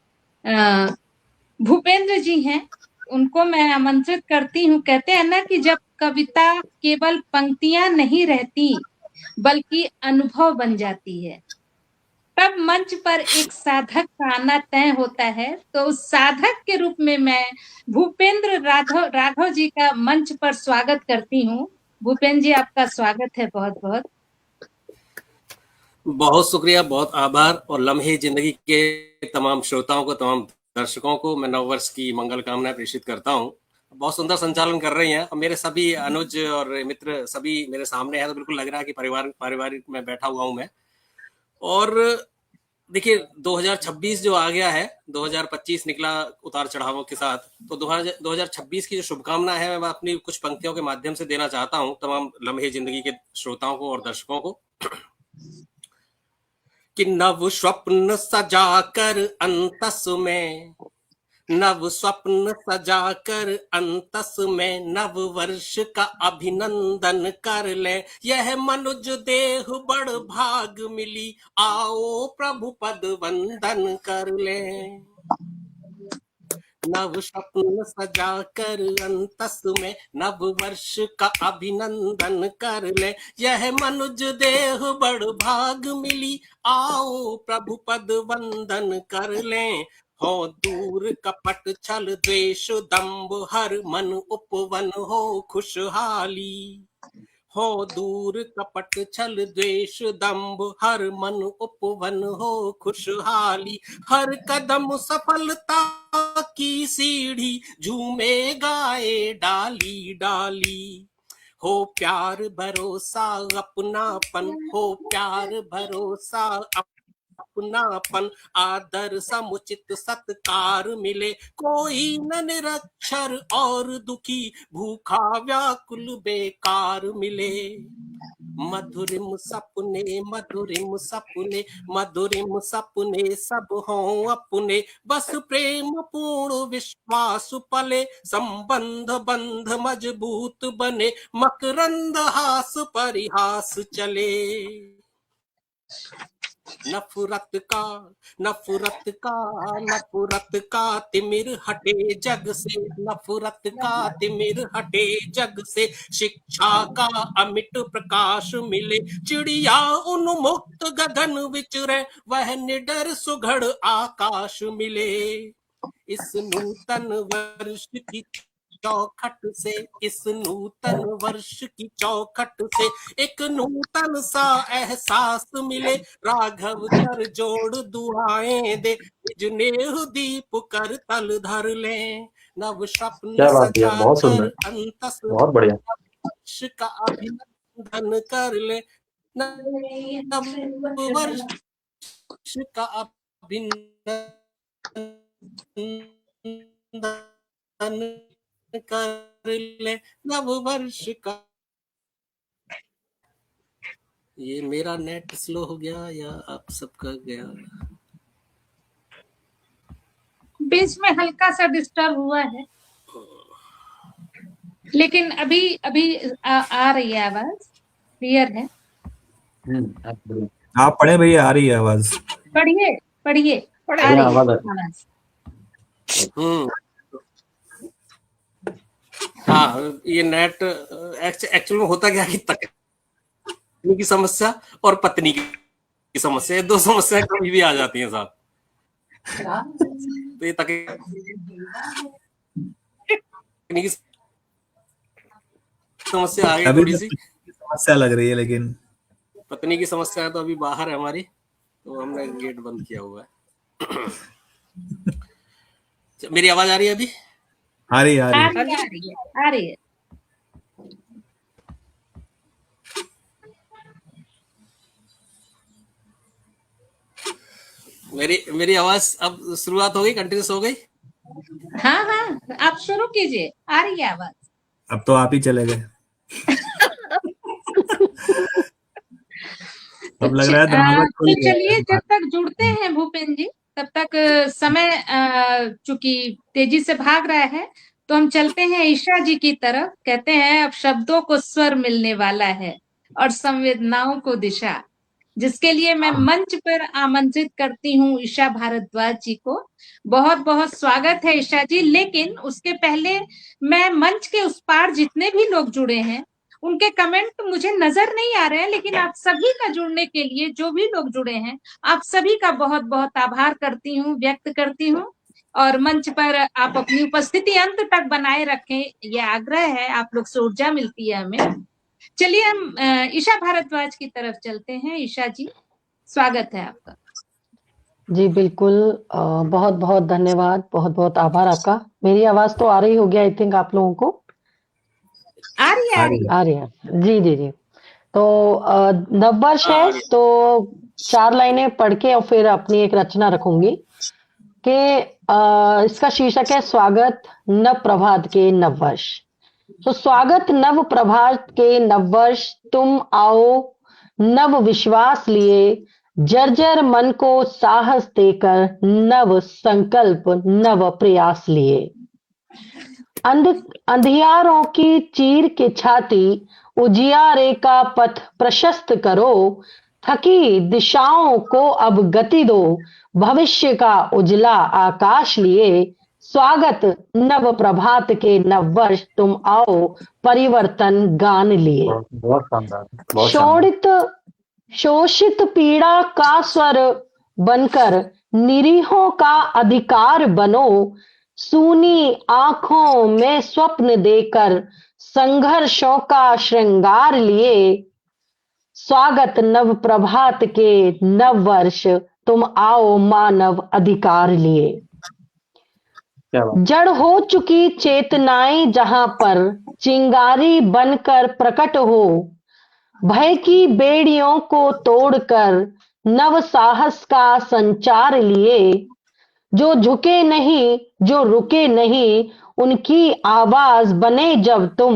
भूपेंद्र जी हैं, उनको मैं आमंत्रित करती हूँ। कहते हैं ना कि जब कविता केवल पंक्तियां नहीं रहती बल्कि अनुभव बन जाती है, तब मंच पर एक साधक का आना तय होता है। तो उस साधक के रूप में मैं भूपेंद्र राघव जी का मंच पर स्वागत करती हूँ। भूपेंद्र जी, आपका स्वागत है बहुत बहुत। बहुत शुक्रिया, बहुत आभार। और लम्हे जिंदगी के तमाम श्रोताओं को, तमाम दर्शकों को मैं नववर्ष की मंगल कामनाएं प्रेषित करता हूँ। बहुत सुंदर संचालन कर रही हैं। मेरे सभी अनुज और मित्र सभी मेरे सामने हैं, तो बिल्कुल लग रहा है कि पारिवारिक में बैठा हुआ हूं मैं। और देखिए, 2026 जो आ गया है, 2025 निकला उतार चढ़ावों के साथ, तो 2026 की जो शुभकामना है मैं अपनी कुछ पंक्तियों के माध्यम से देना चाहता हूं तमाम लम्हे जिंदगी के श्रोताओं को और दर्शकों को। कि नव स्वप्न सजाकर अंतस में, नव स्वप्न सजाकर अंतस में नव वर्ष का अभिनंदन कर ले, यह मनुज देह बड़ भाग मिली, आओ प्रभु पद वंदन कर ले। नव स्वप्न सजाकर अंतस में नव वर्ष का अभिनंदन कर ले, यह मनुज देह बड़ भाग मिली, आओ प्रभु पद वंदन कर ले। हो दूर कपट छल द्वेष दंभ हर मन उपवन हो खुशहाली, हो दूर कपट छल द्वेष दंभ हर मन उपवन हो खुशहाली, हर कदम सफलता की सीढ़ी झूमे गाए डाली डाली, हो प्यार भरोसा अपनापन, हो प्यार भरोसा अपनापन, आदर समुचित सत्कार मिले, कोई न निरक्षर और दुखी, भूखा व्याकुल बेकार मिले। मधुरिम सपने मधुरिम सपने, मधुरिम सपने सब हों अपने, बस प्रेम पूर्ण विश्वास पले, संबंध बंध मजबूत बने, मकरंद हास परिहास चले। नफरत का नफरत का नफरत का तिमिर हटे जग से, नफरत का तिमिर हटे जग से, शिक्षा का अमिट प्रकाश मिले, चिड़िया उन्मुक्त गगन विचरे, वह निडर सुघड़ आकाश मिले। इस नूतन वर्ष की चौखट से, इस नूतन वर्ष की चौखट से, एक नूतन सा एहसास मिले, राघव कर जोड़ दुआएं दे, निज नेह दीप कर तल धर ले, नव स्वप्न सजा कर अंतस बहुत बढ़िया, वर्ष का अभिनंदन कर ले, नव वर्ष का अभिनंदन कर ले, नव वर्ष का। ये मेरा नेट स्लो हो गया या आप सबका गया? बीच में हल्का सा डिस्टर्ब हुआ है, लेकिन अभी आ रही है आवाज, क्लियर है। आप पढ़े भैया, आ रही है आवाज। पढ़िए पढ़िए, आ रही है आवाज। हाँ, ये नेट एक्चुअल में होता क्या कि तकनीकी समस्या और पत्नी की समस्या, दो समस्याएं कभी भी आ जाती हैं साथ। तो ये तकनीकी समस्या आ गई थोड़ी सी, समस्या लग रही है, लेकिन पत्नी की समस्या तो अभी बाहर है हमारी, तो हमने गेट बंद किया हुआ है। मेरी आवाज आ रही है अभी? आ रही है। मेरी आवाज अब शुरुआत हो गई, कंटिन्यूस हो गई? हाँ, आप शुरू कीजिए, आ रही है आवाज। अब तो आप ही चले गए। अब लग रहा है तो चलिए, जब तक जुड़ते हैं भूपेन जी, तब तक समय चूंकि तेजी से भाग रहा है, तो हम चलते हैं ईशा जी की तरफ। कहते हैं अब शब्दों को स्वर मिलने वाला है और संवेदनाओं को दिशा, जिसके लिए मैं मंच पर आमंत्रित करती हूँ ईशा भारद्वाज जी को। बहुत बहुत स्वागत है ईशा जी। लेकिन उसके पहले मैं मंच के उस पार जितने भी लोग जुड़े हैं उनके कमेंट मुझे नजर नहीं आ रहे हैं, लेकिन आप सभी का जुड़ने के लिए, जो भी लोग जुड़े हैं, आप सभी का बहुत बहुत आभार करती हूँ, व्यक्त करती हूँ। और मंच पर आप अपनी उपस्थिति अंत तक बनाए रखें, ये आग्रह है, आप लोग से ऊर्जा मिलती है हमें। चलिए हम ईशा भारद्वाज की तरफ चलते हैं। ईशा जी, स्वागत है आपका। जी बिल्कुल, बहुत बहुत धन्यवाद, बहुत बहुत आभार आपका। मेरी आवाज तो आ रही होगी आई थिंक आप लोगों को? आ रही है। जी। तो नववर्ष है, तो 4 लाइनें पढ़ के और फिर अपनी एक रचना रखूंगी कि इसका शीर्षक है स्वागत नव प्रभात के नववर्ष। तो स्वागत नव प्रभात के नववर्ष, तुम आओ नव विश्वास लिए, जर्जर मन को साहस देकर, नव संकल्प नव प्रयास लिए। अंधियारों की चीर के छाती, उजियारे का पथ प्रशस्त करो, थकी दिशाओं को अब गति दो, भविष्य का उजला आकाश लिए। स्वागत नव प्रभात के नववर्ष, तुम आओ परिवर्तन गान लिए। शोषित पीड़ा का स्वर बनकर, निरीहों का अधिकार बनो, सूनी आंखों में स्वप्न देकर, संघर्षों का श्रृंगार लिए। स्वागत नव प्रभात के नव वर्ष, तुम आओ मानव अधिकार लिए। जड़ हो चुकी चेतनाएं जहां पर चिंगारी बनकर प्रकट हो, भय की बेड़ियों को तोड़कर नव साहस का संचार लिए, जो झुके नहीं जो रुके नहीं, उनकी आवाज बने जब तुम,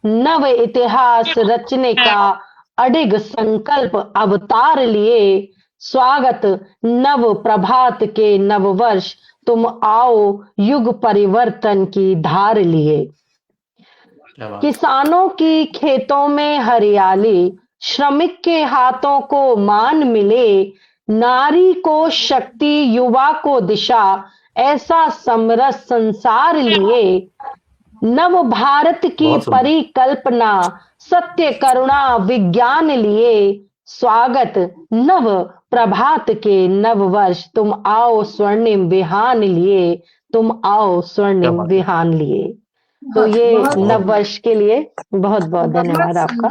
नव इतिहास रचने का अडिग संकल्प अवतार लिए, स्वागत नव प्रभात के नव वर्ष, तुम आओ युग परिवर्तन की धार लिए। किसानों की खेतों में हरियाली, श्रमिक के हाथों को मान मिले, नारी को शक्ति युवा को दिशा, ऐसा समरस संसार लिए, नव भारत की परिकल्पना, सत्य करुणा विज्ञान लिए, स्वागत नव प्रभात के नव वर्ष, तुम आओ स्वर्णिम विहान लिए, तुम आओ स्वर्णिम विहान लिए। तो ये नव वर्ष के लिए बहुत बहुत धन्यवाद आपका।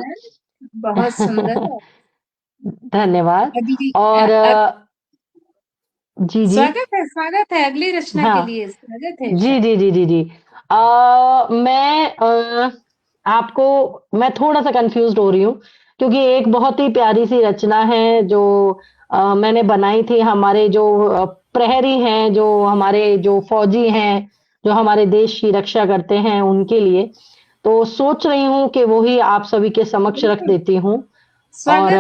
बहुत सुंदर। धन्यवाद। और जी स्वागत है अगली रचना के लिए। स्वागत है। जी। मैं थोड़ा सा कंफ्यूज्ड हो रही हूँ, क्योंकि एक बहुत ही प्यारी सी रचना है जो मैंने बनाई थी हमारे जो प्रहरी हैं, जो हमारे जो फौजी हैं, जो हमारे देश की रक्षा करते हैं, उनके लिए। तो सोच रही हूँ कि वो ही आप सभी के समक्ष रख देती हूँ। और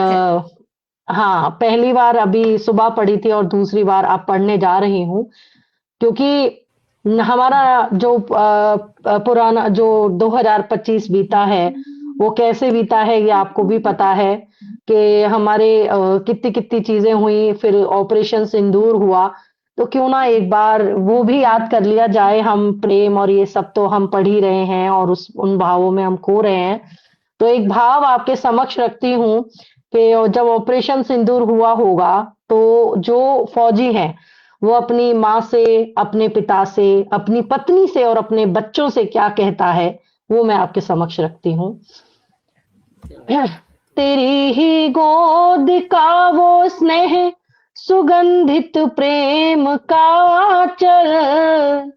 हाँ, पहली बार अभी सुबह पढ़ी थी और दूसरी बार अब पढ़ने जा रही हूँ, क्योंकि हमारा जो पुराना जो 2025 बीता है, वो कैसे बीता है ये आपको भी पता है कि हमारे कितनी कितनी चीजें हुई, फिर ऑपरेशन सिंदूर हुआ। तो क्यों ना एक बार वो भी याद कर लिया जाए। हम प्रेम और ये सब तो हम पढ़ ही रहे हैं और उन भावों में हम खो रहे हैं। तो एक भाव आपके समक्ष रखती हूँ कि जब ऑपरेशन सिंदूर हुआ होगा, तो जो फौजी हैं वो अपनी माँ से, अपने पिता से, अपनी पत्नी से और अपने बच्चों से क्या कहता है, वो मैं आपके समक्ष रखती हूँ। तेरी ही गोद का वो स्नेह, सुगंधित प्रेम का चल,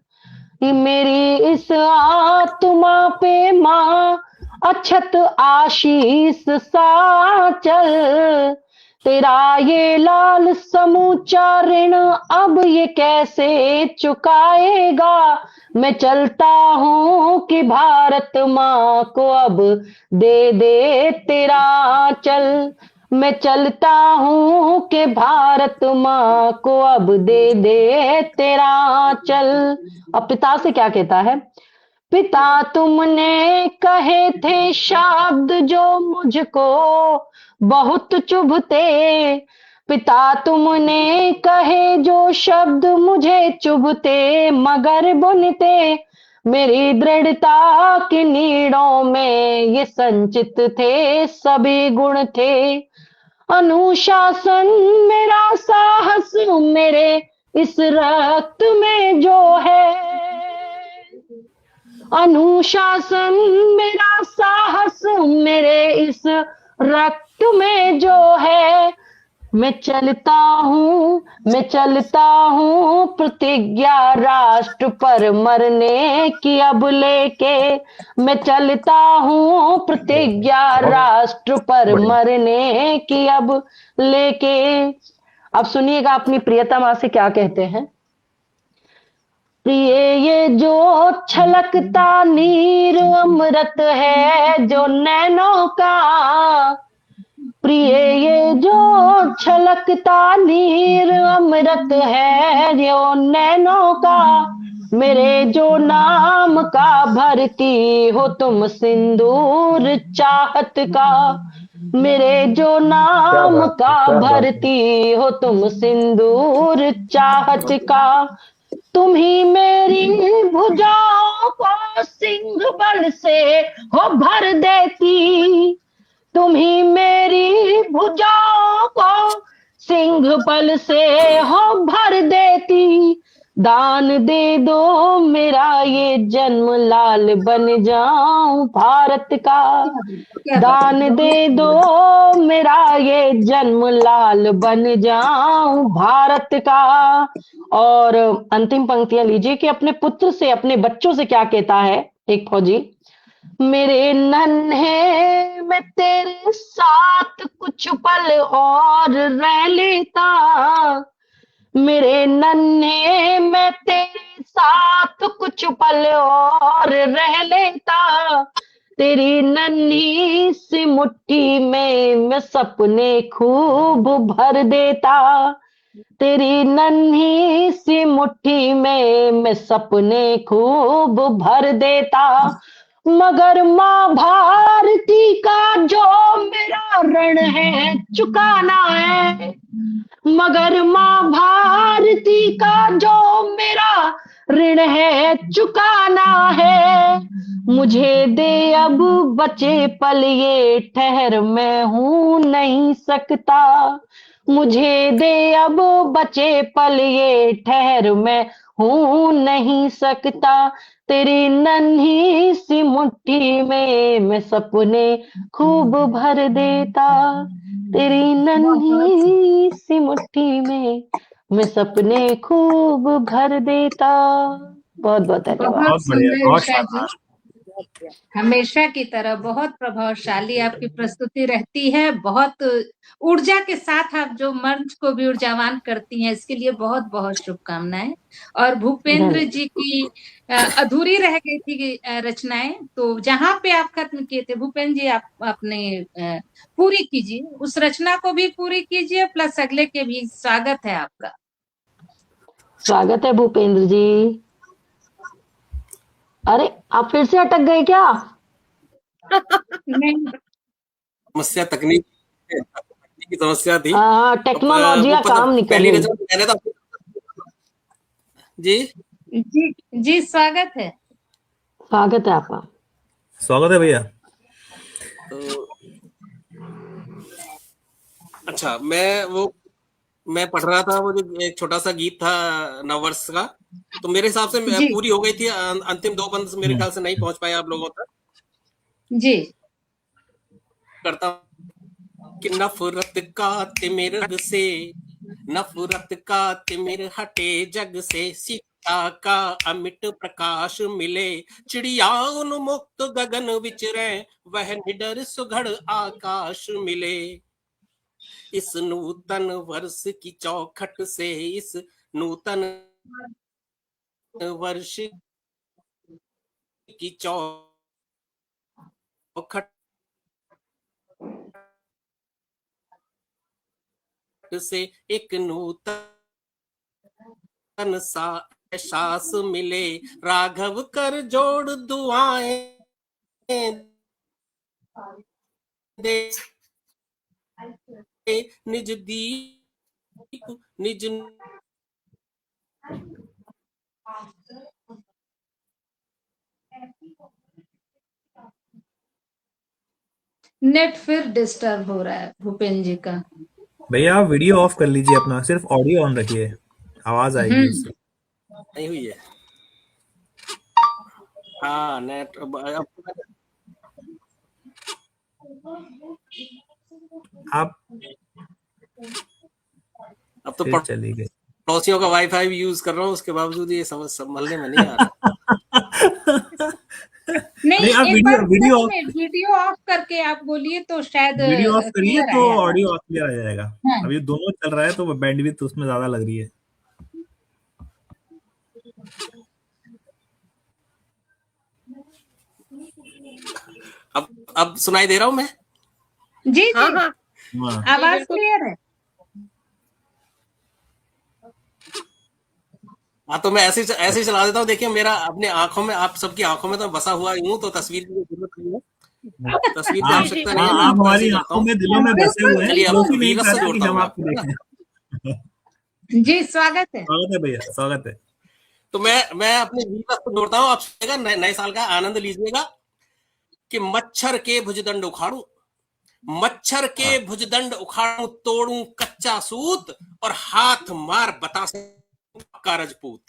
मेरी इस आत्मा पे माँ अछत आशीष सा चल, तेरा ये लाल समूचा ऋण अब ये कैसे चुकाएगा, मैं चलता हूँ कि भारत माँ को अब दे दे तेरा चल, मैं चलता हूँ कि भारत माँ को अब दे दे तेरा चल। अब पिता से क्या कहता है? पिता तुमने कहे थे शब्द जो मुझको बहुत चुभते, पिता तुमने कहे जो शब्द मुझे चुभते, मगर बुनते मेरी दृढ़ता की नीड़ों में ये संचित थे सभी गुण थे, अनुशासन मेरा साहस मेरे इस रक्त में जो है, अनुशासन मेरा साहस मेरे इस रक्त में जो है, मैं चलता हूँ प्रतिज्ञा राष्ट्र पर मरने की अब लेके, मैं चलता हूँ प्रतिज्ञा राष्ट्र पर मरने की अब लेके। अब सुनिएगा अपनी प्रियतमा से क्या कहते हैं। प्रिय ये जो छलकता नीर अमृत है जो नैनों का, प्रिय ये जो छलकता नीर अमृत है जो नैनों का, मेरे जो नाम का भरती हो तुम सिंदूर चाहत का, मेरे जो नाम का भरती हो तुम सिंदूर चाहत का, तुम ही मेरी भुजाओं को सिंह बल से हो भर देती, तुम ही मेरी भुजाओं को सिंह बल से हो भर देती, दान दे दो मेरा ये जन्म, लाल बन जाऊं भारत का। दान दे दो मेरा ये जन्म, लाल बन जाऊं भारत का। और अंतिम पंक्तियां लीजिए कि अपने पुत्र से, अपने बच्चों से क्या कहता है एक फौजी। मेरे नन्हे मैं तेरे साथ कुछ पल और रह लेता, मेरे नन्हे मैं तेरे साथ कुछ पल और रह लेता। तेरी नन्ही सी मुट्ठी में मैं सपने खूब भर देता, तेरी नन्ही सी मुट्ठी में मैं सपने खूब भर देता। मगर माँ भारती का जो मेरा ऋण है चुकाना है, मगर माँ भारती का जो मेरा ऋण है चुकाना है। मुझे दे अब बचे पल ये ठहर मैं हूं नहीं सकता, मुझे दे अब बचे पल ये ठहर मैं हूं नहीं सकता। तेरी नन्ही सी मुट्ठी में मैं सपने खूब भर देता, तेरी नन्ही सी मुट्ठी में मैं सपने खूब भर देता। बहुत बहुत धन्यवाद। बहुत बहुत बढ़िया, सुंदर बहुत उषा जी, शानदार। हमेशा की तरह बहुत प्रभावशाली आपकी प्रस्तुति रहती है। बहुत ऊर्जा के साथ आप जो मंच को भी ऊर्जावान करती हैं, इसके लिए बहुत बहुत शुभकामनाएं। और भूपेंद्र जी की अधूरी रह गई थी रचनाएं, तो जहां पे आप खत्म किए थे भूपेंद्र जी, आप अपने पूरी कीजिए, उस रचना को भी पूरी कीजिए, प्लस अगले के भी। स्वागत है आपका। स्वागत है भूपेंद्र जी। अरे आप फिर से अटक गए क्या? नहीं, समस्या तकनीक की समस्या थी। हाँ, टेक्नोलॉजी का काम नहीं कर पहली रही। रचना मैंने तो जी जी जी, स्वागत है। स्वागत है आपका। स्वागत है भैया। तो अच्छा, मैं पढ़ रहा था, वो जो एक छोटा सा गीत था नववर्ष का, तो मेरे हिसाब से जी पूरी हो गई थी। अंतिम 2 बंद मेरे ख्याल से नहीं पहुंच पाए आप लोगों तक। जी, करता कि नफरत का तिमिर से, नफरत का तिमिर हटे जग से, शिक्षा का अमिट प्रकाश मिले, चिड़िया उन्मुक्त गगन विचरे, वह निडर सुघड़ आकाश मिले। इस नूतन वर्ष की चौखट से, इस नूतन वर्ष की चौखट से एक नूतन सा एहसास मिले, राघव कर जोड़ दुआएं दे, निज दीप निज नेट फिर डिस्टर्ब हो रहा है भूपेंद्र जी का। भैया आप वीडियो ऑफ कर लीजिए अपना, सिर्फ ऑडियो ऑन रखिए, आवाज आएगी उससे। नहीं हुई है। हाँ, नेट आप अब तो फिर चली गई। पड़ोसियों का वाईफाई भी यूज कर रहा हूँ, उसके बावजूद ये समझ संभलने में नहीं आ रहा। नहीं, आप एक बार वीडियो ऑफ करके आप बोलिए तो शायद वीडियो ऑफ करिए क्लियर तो आएगा। ऑडियो ऑफ क्लियर आ जाएगा। हाँ। अभी दोनों चल रहा है तो बैंडविड्थ उसमें ज्यादा लग रही है। अब सुनाई दे रहा हूँ मैं? जी जी, हाँ हाँ, आवाज क्लियर है। हाँ, तो मैं ऐसे ही चला देता हूँ। देखिए, मेरा अपने आंखों में, आप सबकी आंखों में तो बसा हुआ हूँ, तो तस्वीर की जरूरत नहीं है, तस्वीर की आवश्यकता नहीं है। आप हमारी आंखों में, दिलों में बसे हुए हैं। चलिए, अब नहीं वीरस से चाहते कि जोड़ता हम हूँ आपको देखें। जी, स्वागत है। स्वागत है भैया, स्वागत है। तो मैं अपने वीरस से जोड़ता हूँ। आप नए साल का आनंद लीजिएगा कि मच्छर के भुजदंड उखाड़ू, मच्छर के भुजदंड उखाड़ू, तोड़ू कच्चा सूत, और हाथ मार बतासे का रजपूत।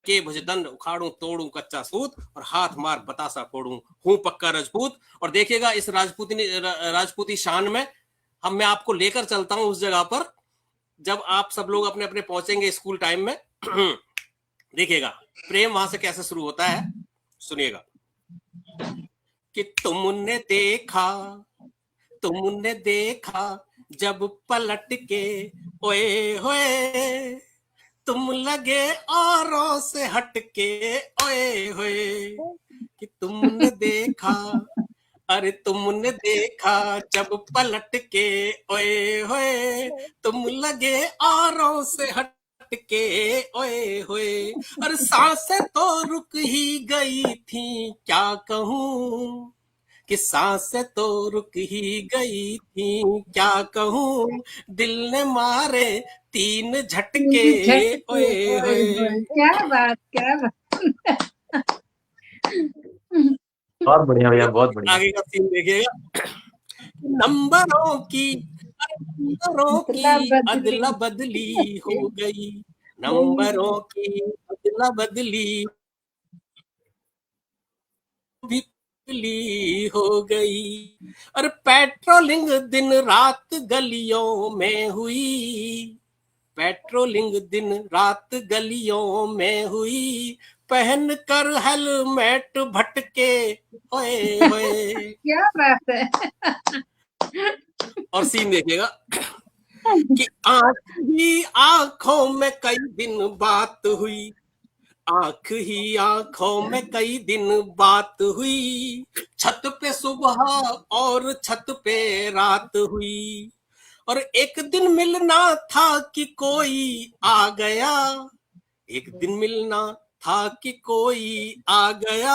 के भुजदंड उखाड़ूं तोड़ूं कच्चा सूत और हाथ मार बतासा फोड़ूं हूं पक्का राजपूत। और देखिएगा इस राजपूती शान में मैं आपको लेकर चलता हूं उस जगह पर जब आप सब लोग अपने अपने पहुंचेंगे स्कूल टाइम में। देखिएगा प्रेम वहां से कैसे शुरू होता है, सुनिएगा। कि तुमने देखा जब पलट के ओए होए, तुम लगे औरों से हटके ओए होए। कि तुमने देखा, अरे तुमने देखा जब पलट के ओए होए, तुम लगे औरों से हटके ओए होए। और सांसें तो रुक ही गई थी क्या कहूं, कि सांसें तो रुक ही गई थी क्या कहूं, दिल ने मारे 3 झटके ओए होए। क्या बात, क्या बात। बहुत बढ़िया भैया, बहुत बढ़िया। आगे का सीन देखिएगा। नंबरों की अदला बदली हो गई, नंबरों की अदला बदली भी हो गई। और पेट्रोलिंग दिन रात गलियों में हुई, पेट्रोलिंग दिन रात गलियों में हुई, पहन कर हेलमेट भटके ओए होए। क्या बात है। और सीन देखिएगा कि आंख ही आंखों में कई दिन बात हुई, आंख ही आंखों में कई दिन बात हुई, छत पे सुबह और छत पे रात हुई। और एक दिन मिलना था कि कोई आ गया, एक दिन मिलना था कि कोई आ गया,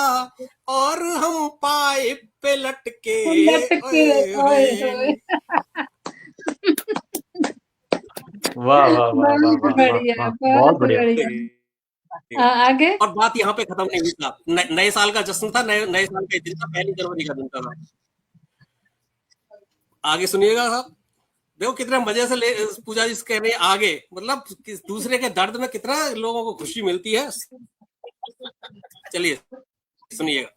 और हम पाइप पे लटके ओए। वाह वाह वाह वाह वाह बढ़िया, बहुत बढ़िया। आगे। और बात यहाँ पे खत्म नहीं हुई था, नए साल का जश्न था, नए साल का दिन था, 1 जनवरी का दिन था। आगे सुनिएगा साहब, देखो कितने मजे से पूजा जी कह रहे हैं आगे, मतलब दूसरे के दर्द में कितना लोगों को खुशी मिलती है। चलिए सुनिएगा।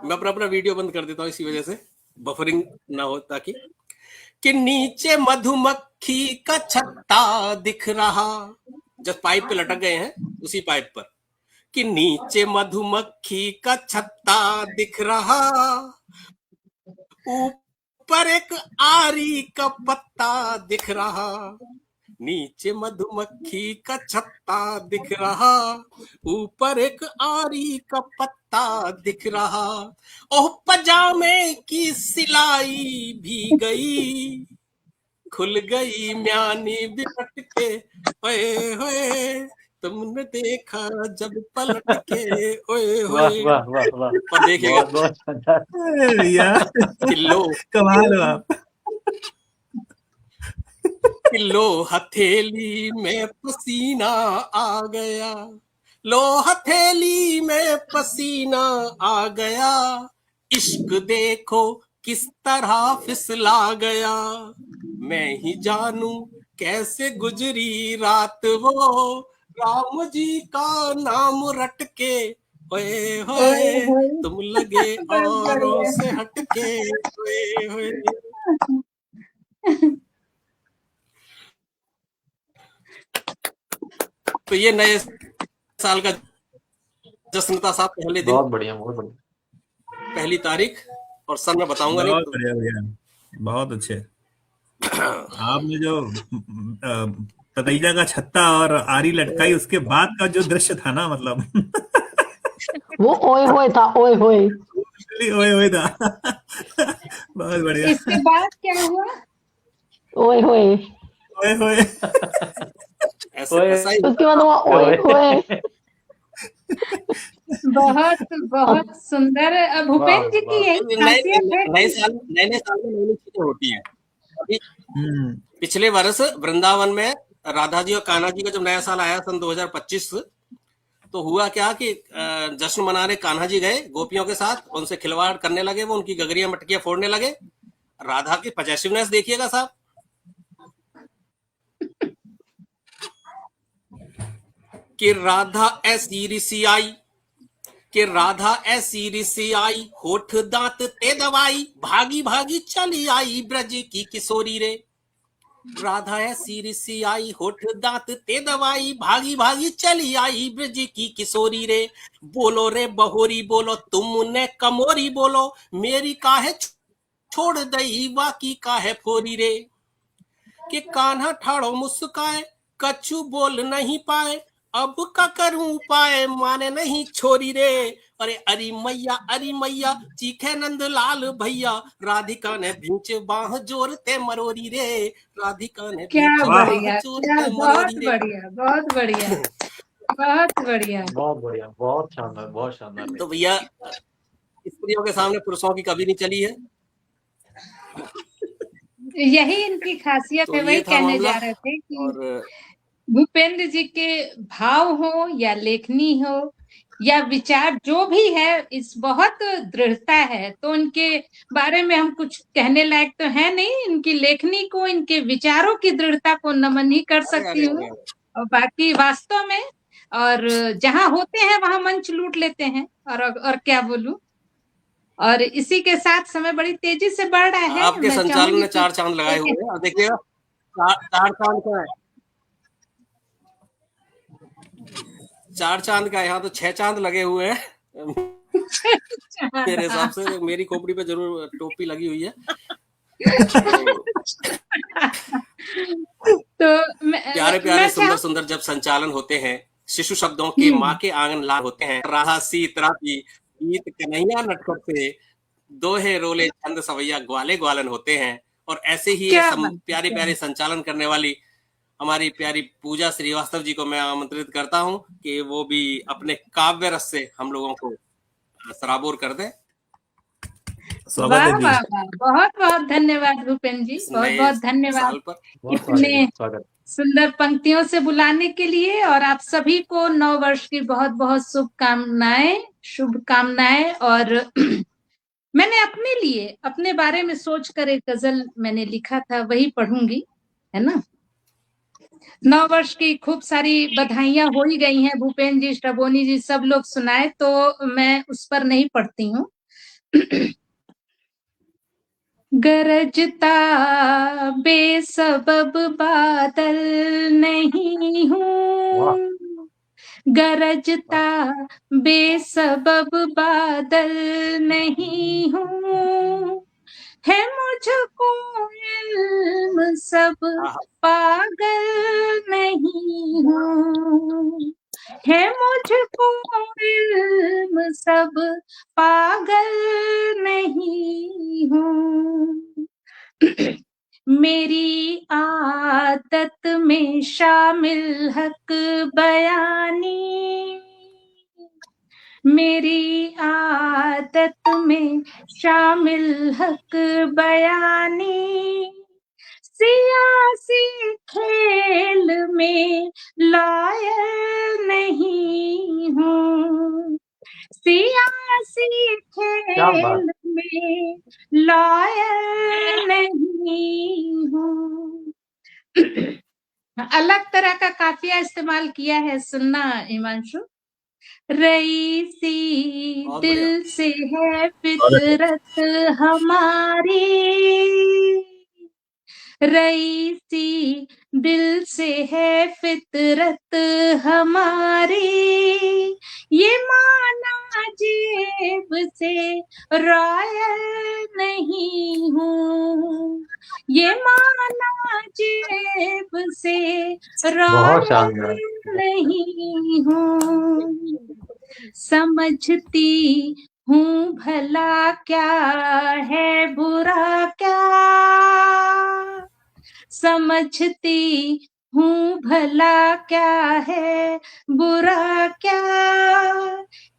मैं अपना वीडियो बंद कर देता हूँ इसी वजह से, बफरिंग ना हो ताकि। कि नीचे मधुमक्खी का छत्ता दिख रहा, जब पाइप पे लटक गए हैं उसी पाइप पर, कि नीचे मधुमक्खी का छत्ता दिख रहा, ऊपर एक आरी का पत्ता दिख रहा, नीचे मधुमक्खी का छत्ता दिख रहा, ऊपर एक आरी का पत्ता दिख रहा। ओह पजामे की सिलाई भी गई, खुल गई म्यानी बिपट के ओए होए, तुमने देखा जब पलट के ओए होए। वाह वाह वाह। और देखिएगा भैया किलो कमाल हो आप। लो हथेली में पसीना आ गया, लो हथेली में पसीना आ गया, इश्क देखो किस तरह फिसला गया, मैं ही जानू कैसे गुजरी रात वो, राम जी का नाम रट के ओए होए, तुम लगे औरों से हटके ओए होए। तो ये नए साल का जश्न था साहब, पहले दिन, बहुत बढ़िया, बहुत बढ़िया। पहली तारीख, और सन में बताऊंगा नहीं। बहुत बढ़िया भैया, बहुत अच्छे। आपने जो ततैया का छत्ता और आरी लटकाई उसके बाद का जो दृश्य था ना, मतलब वो ओए होए था, ओए होए। ओए होए था। बहुत बढ़िया। इसके बाद क्या हुआ? ओए होए। ओए होए। ऐसा ही उसके बाद वो ओए होए। बहुत बहुत सुंदर। भूपेन जी की यही खासियत है। नए साल में नई चीजें होती हैं। अभी पिछले वर्ष वृंदावन में राधा जी और कान्हा जी का जब नया साल आया सन 2025, तो हुआ क्या कि जश्न मनाने कान्हा जी गए गोपियों के साथ, उनसे खिलवाड़ करने लगे, वो उनकी गगरियां मटकियां फोड़ने लगे। राधा की पजेसिवनेस देखिएगा साहब, कि राधा ऐसी ऋषि आई, कि राधा ऐसी ऋषि आई, होठ दांत ते दवाई, भागी भागी चली आई ब्रज की किशोरी रे। राधा ऐसी ऋषि आई, होठ दांत ते दवाई, भागी भागी चली आई ब्रज की किशोरी रे। बोलो रे बहोरी बोलो, तुमने कमोरी बोलो, मेरी काहे छोड़ दई बाकी काहे फोरी रे। कि कान्हा ठाड़ो मुस्काए, कछु बोल नहीं पाए, अब का करूं उपाय, माने नहीं छोरी रे। अरे अरी मैया चीखे नंद लाल भैया, राधिका ने बीच बाह जोरते मरोरी रे। राधिका ने क्या बीच बाह बढ़िया, जोरते बहुत मरोरी रे। बढ़िया, बहुत बढ़िया, बहुत बढ़िया। बहुत बढ़िया, बहुत शानदार, बहुत शानदार। तो भैया स्त्रियों के सामने पुरुषों की कभी नहीं चली है, यही इनकी खासियत तो है। वही ये था कहने मामला। जा रहे थे कि और भूपेंद्र जी के भाव हो या लेखनी हो या विचार जो भी है, इस बहुत दृढ़ता है। तो इनके बारे में हम कुछ कहने लायक तो है नहीं। इनकी लेखनी को, इनके विचारों की दृढ़ता को नमन ही कर सकती हूँ। और बाकी वास्तव में, और जहाँ होते हैं वहां मंच लूट लेते हैं। और क्या बोलूं। और इसी के साथ समय बड़ी तेजी से बढ़ रहा है। आपके मैं संचालन चाहूंगी में 4 चांद लगाए हुए हैं। देखिएगा 4 चांद का है, 4 चांद का, यहाँ तो 6 चांद लगे हुए हैं। मेरे हिसाब से मेरी खोपड़ी पे जरूर टोपी लगी हुई है। तो प्यारे प्यारे सुंदर सुंदर जब संचालन होते हैं, शिशु शब्दों के माँ के आंगन लाल होते हैं। राहा सीतरा की गीत कन्हैया नटखट से, दोहे रोले छंद सवैया ग्वाले ग्वालन होते हैं। और ऐसे ही प्यारे प्यारे संचालन करने वाली हमारी प्यारी पूजा श्रीवास्तव जी को मैं आमंत्रित करता हूं कि वो भी अपने काव्य रस से हम लोगों को सराबोर कर दे। वाह वाह वाह, बहुत बहुत धन्यवाद भूपेंद्र जी, बहुत बहुत धन्यवाद इतने सुंदर पंक्तियों से बुलाने के लिए। और आप सभी को नव वर्ष की बहुत बहुत शुभकामनाएं। और मैंने अपने लिए, अपने बारे में सोचकर एक गजल मैंने लिखा था, वही पढ़ूंगी, है ना। नव वर्ष की खूब सारी बधाइयां हो ही गई हैं। भूपेंद्र जी, श्रवोनी जी सब लोग सुनाए, तो मैं उस पर नहीं पढ़ती हूँ। गरजता बेसबब बादल नहीं हूँ, गरजता बेसबब बादल नहीं हूँ, है मुझको इल्म सब पागल नहीं हूँ, है मुझको इल्म सब पागल नहीं हूँ। मेरी आदत में शामिल हक बयानी, मेरी आदत में शामिल हक बयानी, सियासी खेल में लायल नहीं हूँ, सियासी खेल में लायल नहीं हूँ। अलग तरह का काफिया इस्तेमाल किया है, सुनना हिमांशु। रईसी दिल से है फितरत हमारी, रईसी दिल से है फितरत हमारी, ये माना जेब से रायल नहीं हूँ, ये माना जेब से रायल नहीं हूँ, समझती हूँ भला क्या है बुरा क्या, समझती हूँ भला क्या है बुरा क्या,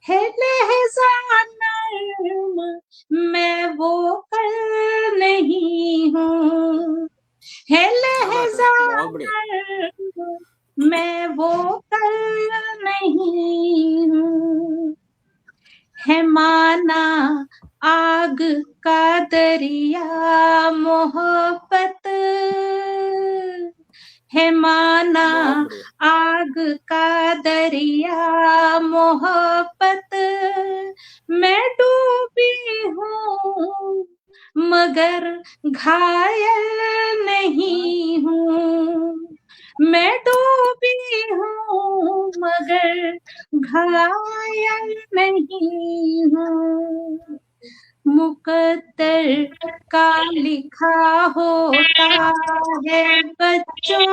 है लहज़ा नर्म मैं वो कल नहीं हूँ, है लहज़ा नर्म मैं वो कल नहीं हूँ, है माना आग का दरिया मोहब्बत, है माना बहुत बढ़िया। आग का दरिया मोहब्बत मैं डूबी हूँ मगर घायल नहीं हूँ, मैं डूबी हूँ मगर घायल नहीं हूँ। मुकद्दर का लिखा होता है बच्चों,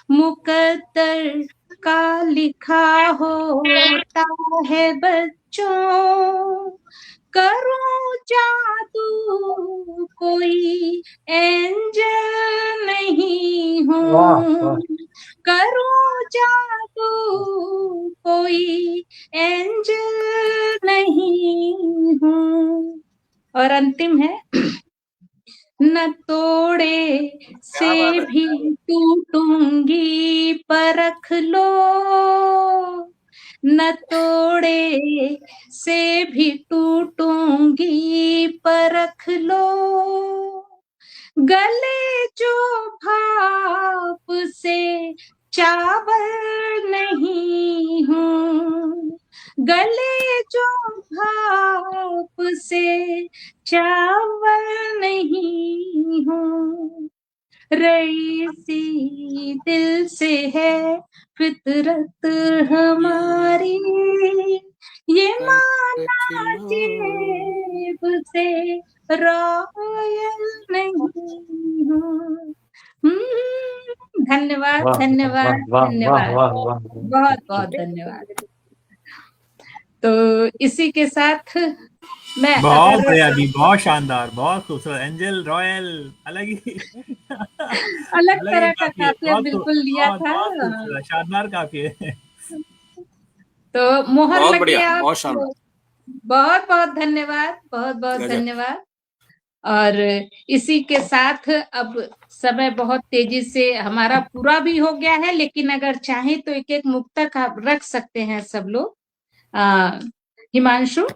मुकद्दर का लिखा होता है बच्चों, करो जादू कोई एंजल नहीं हूँ, करो जादू कोई एंजल नहीं हूँ। और अंतिम है, न तोड़े से भी टूटूंगी परख लो, न तोड़े से भी टूटूंगी परख लो, गले जो भाप से चावल नहीं हूँ, गले जो भाप से चावल नहीं हूँ, रईसी दिल से है फितरत हमारी, ये माना जेब से रॉयल नहीं हूँ। धन्यवाद वाह धन्यवाद वाह वाह धन्यवाद, वाह वाह बहुत बहुत धन्यवाद। तो इसी के साथ मैं बहुत अगर बढ़िया दी, बहुत शानदार, बहुत खूबसूरत। एंजल रॉयल अलग ही अलग अलग ही तरह का काफी है, काफिया बिल्कुल लिया बहुत था, बहुत खूबसूरत, शानदार काफी है। तो मोहर बहुत लग बढ़िया, गया बहुत आपको। शानदार। बहुत बहुत धन्यवाद, बहुत बहुत गजब। धन्यवाद। और इसी के साथ अब समय बहुत तेजी से हमारा पूरा भी हो गया है, लेकिन अगर चाहे तो एक एक मुक्तक आप रख सकते हैं सब लोग। हिमांशु,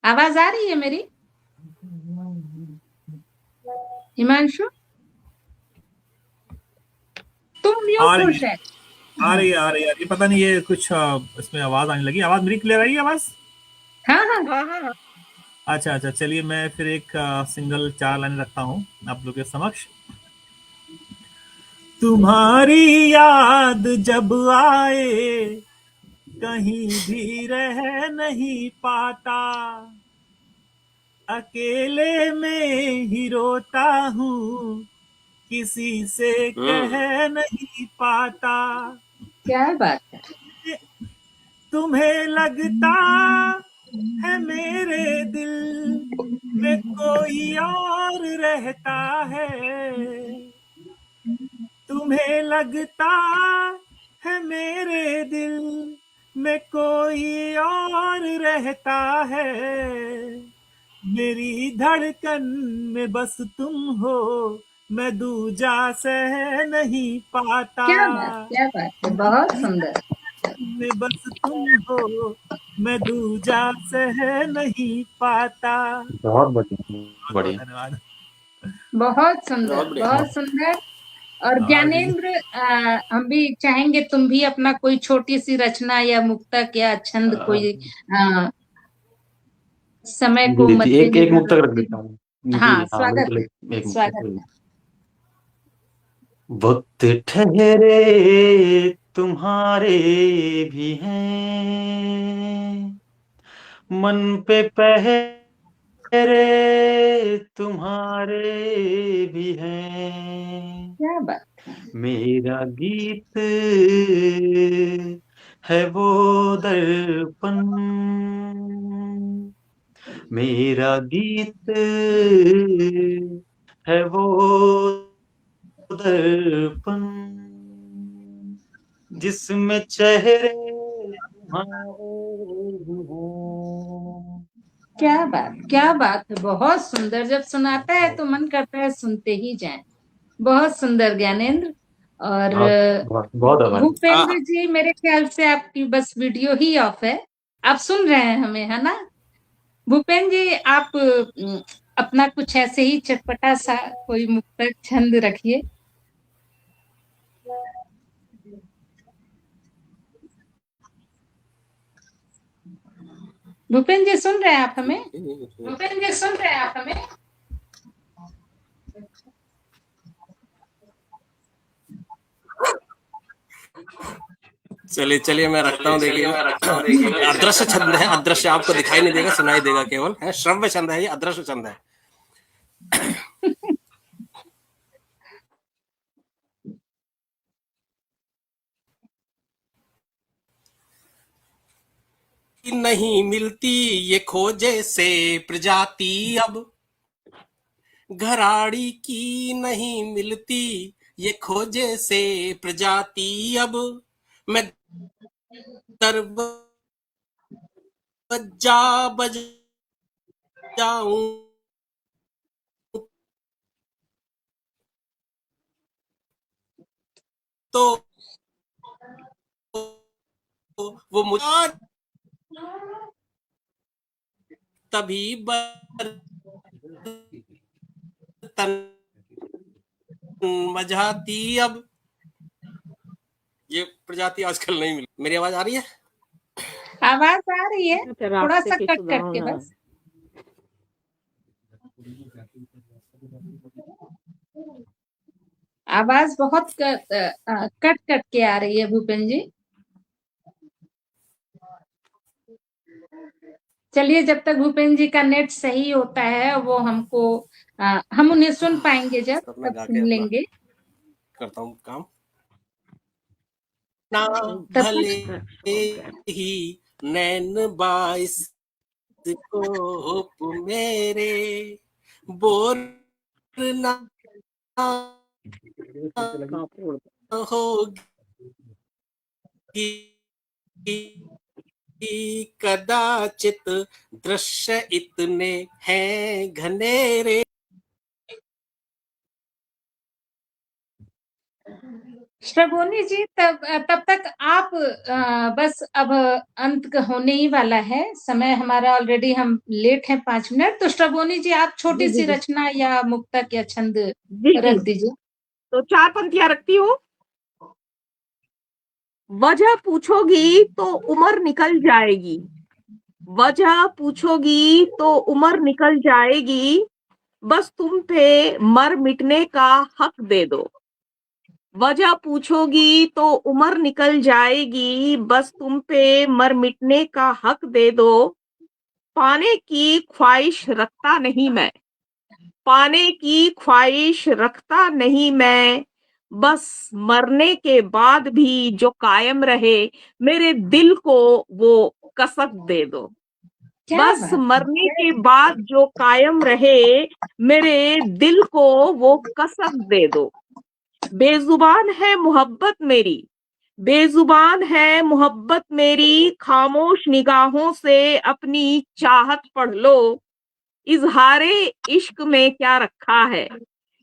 आवाज आ रही है मेरी? हिमांशु तुम आ म्यूट हो रही है, शायद। आ रही है, आ रही है। ये पता नहीं, ये कुछ इसमें आवाज आने लगी। आवाज मेरी क्लियर आई है आवाज? हाँ हाँ हाँ हाँ हाँ। अच्छा अच्छा, चलिए मैं फिर एक सिंगल 4 लाइन रखता हूँ आप लोग के समक्ष। तुम्हारी याद जब आए कहीं भी रह नहीं पाता, अकेले में ही रोता हूँ किसी से कह नहीं पाता। क्या बात है। तुम्हें लगता है मेरे दिल में कोई और रहता है, तुम्हें लगता है मेरे दिल में कोई और रहता है, मेरी धड़कन में बस तुम हो, मैं दूजा सह नहीं पाता, क्या बात है, बहुत सुंदर। में बस तुम हो, मैं दूजा सह नहीं पाता। बहुत बढ़िया बहुत बहुत बढ़िया। धन्यवाद। बहुत सुंदर, बहुत बढ़िया। बहुत सुंदर। और और किसी ज्ञानेंद्र, हम भी चाहेंगे तुम भी अपना कोई छोटी सी रचना या मुक्तक या छंद कोई समय को जी जी, एक एक मद्देनजर मुक्तक रख रखते देता हुए। हूँ। जी हाँ, हाँ स्वागत बिल्कुल, है, एक स्वागत मुक्तक। है। वक्त ठहरे तुम्हारे भी हैं, मन पे पहरे तुम्हारे भी हैं, क्या बात। मेरा गीत है वो दर्पण, मेरा गीत है वो दर्पण, जिसमें चेहरे तुम्हारे भी हों। क्या बात है, बहुत सुंदर। जब सुनाता है तो मन करता है सुनते ही जाएं। बहुत सुंदर ज्ञानेंद्र। और बहुत आभार। भूपेंद्र जी, मेरे ख्याल से आपकी बस वीडियो ही ऑफ है, आप सुन रहे हैं हमें, है ना? भूपेंद्र जी, आप अपना कुछ ऐसे ही चटपटा सा कोई मुक्तक छंद रखिए। भूपेंद्र जी सुन रहे हैं आप हमें? भूपेंद्र जी सुन रहे हैं आप हमें? चलिए मैं रखता हूँ। देखिए अदृश्य छंद है, अदृश्य आपको दिखाई नहीं देगा, सुनाई देगा केवल, है श्रव्य छंद है, ये अदृश्य छंद है। नहीं मिलती ये खोजे से प्रजाति अब, घराड़ी की नहीं मिलती ये खोजे से प्रजाति अब, मैं दरवाजा बजाऊं तो वो मुझे तभी बर्तन बजाती अब। ये प्रजाति आजकल नहीं मिली। मेरी आवाज आ रही है? आवाज आ रही है, थोड़ा सा कट करके बस। आवाज बहुत कट के आ रही है भूपेंद्र जी। चलिए, जब तक भूपेंद्र जी का नेट सही होता है, वो हमको हम उन्हें सुन पाएंगे, जब तब सुन लेंगे। करता हूँ काम ना भले ही नैन बाइस को मेरे बोर ना होगी कदाचित दृश्य इतने हैं घनेरे। श्रवोनी जी, तब तक आप बस अब अंत होने ही वाला है, समय हमारा ऑलरेडी, हम लेट हैं 5 मिनट। तो श्रवोनी जी, आप छोटी सी रचना या मुक्तक या छंद रख दीजिए। तो 4 पंक्तियां रखती हूँ। वजह पूछोगी तो उम्र निकल जाएगी, वजह पूछोगी तो उम्र निकल जाएगी, बस तुम पे मर मिटने का हक दे दो। वजह पूछोगी तो उम्र निकल जाएगी, बस तुम पे मर मिटने का हक दे दो। पाने की ख्वाहिश रखता नहीं मैं, पाने की ख्वाहिश रखता नहीं मैं, बस मरने के बाद भी जो कायम रहे मेरे दिल को वो कसक दे दो। बस मरने के बाद जो कायम रहे मेरे दिल को वो कसक दे दो। बेजुबान है मोहब्बत मेरी, बेजुबान है मोहब्बत मेरी, खामोश निगाहों से अपनी चाहत पढ़ लो। इजहारे इश्क में क्या रखा है,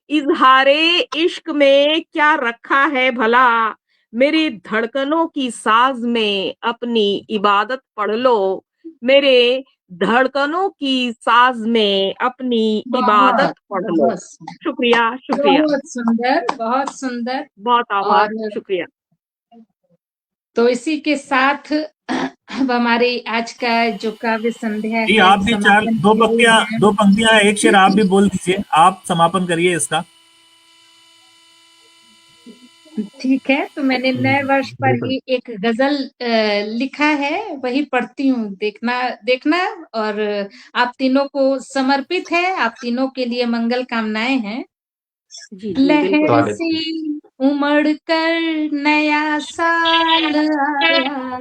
इजहारे इश्क में क्या रखा है भला, मेरी धड़कनों की साज में अपनी इबादत पढ़ लो। मेरे धड़कनों की साज में अपनी इबादत पढ़ लो। शुक्रिया, शुक्रिया। बहुत सुंदर, बहुत सुंदर, बहुत आभार, शुक्रिया। तो इसी के साथ अब हमारी आज का जो काव्य संध्या है, आप भी दो पंक्तियां एक शेर आप भी बोल दीजिए, आप समापन करिए इसका। ठीक है, तो मैंने नए वर्ष पर ही एक गजल लिखा है, वही पढ़ती हूँ, देखना। और आप तीनों को समर्पित है, आप तीनों के लिए मंगल कामनाएं हैं। लहर सी उमड़ कर नया साल आया,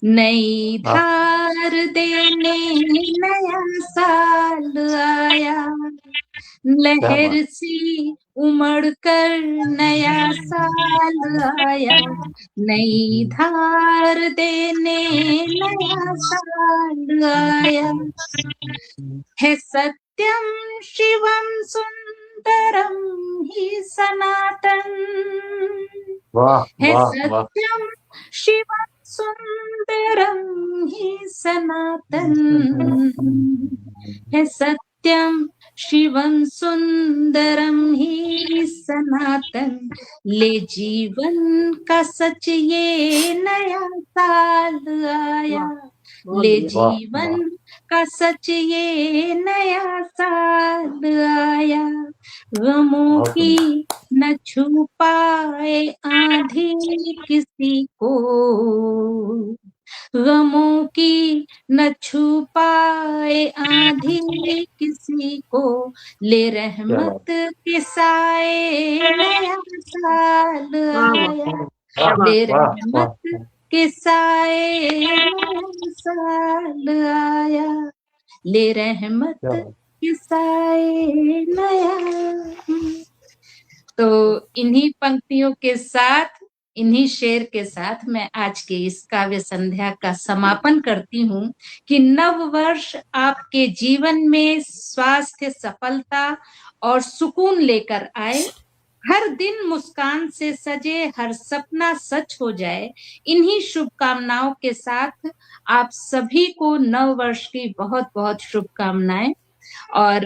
नई धार देने नया साल आया, लहर सी उमड़ कर नया साल आया, नई धार देने नया साल आया। है सत्यम शिवम सुंदरम सुंदरम ही सनातन। वाह है वाह वाह। सत्यम शिवम सुंदरम ही सनातन। है सत्यम शिवम सुंदरम ही सनातन। ले जीवन का सच ये नया साल आया। ले जीवन का सच ये नया साल आया। गमों की न छू पाए आंधी किसी को। गमों की न छू पाए आंधी किसी को। ले रहमत के साए नया साल आया। ले रहमत के साए नया साल आया। ले रहमत के साए नया। तो इन्हीं पंक्तियों के साथ, इन्हीं शेर के साथ मैं आज के इस काव्य संध्या का समापन करती हूँ कि नव वर्ष आपके जीवन में स्वास्थ्य, सफलता और सुकून लेकर आए। हर दिन मुस्कान से सजे, हर सपना सच हो जाए। इन्हीं शुभकामनाओं के साथ आप सभी को नव वर्ष की बहुत बहुत शुभकामनाएं। और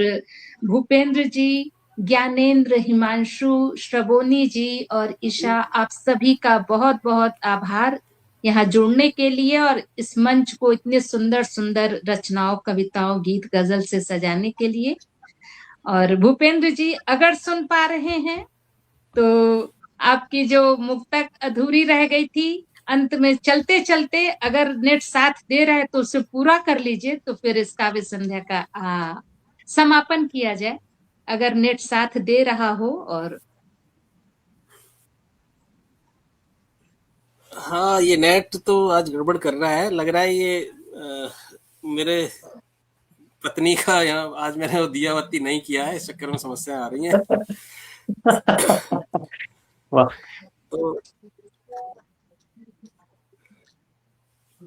भूपेंद्र जी, ज्ञानेंद्र, हिमांशु, श्रवोनी जी और ईशा, आप सभी का बहुत बहुत आभार यहाँ जुड़ने के लिए और इस मंच को इतने सुंदर सुंदर रचनाओं, कविताओं, गीत, गजल से सजाने के लिए। और भूपेंद्र जी, अगर सुन पा रहे हैं तो आपकी जो मुक्तक अधूरी रह गई थी, अंत में चलते चलते अगर नेट साथ दे रहा है तो उसे पूरा कर लीजिए, तो फिर इस काव्य संध्या का समापन किया जाए, अगर नेट साथ दे रहा हो। और हाँ, ये नेट तो आज गड़बड़ कर रहा है, लग रहा है ये मेरे पत्नी का यहाँ आज मैंने वो दिया बत्ती नहीं किया है, इस चक्कर में समस्या आ रही है।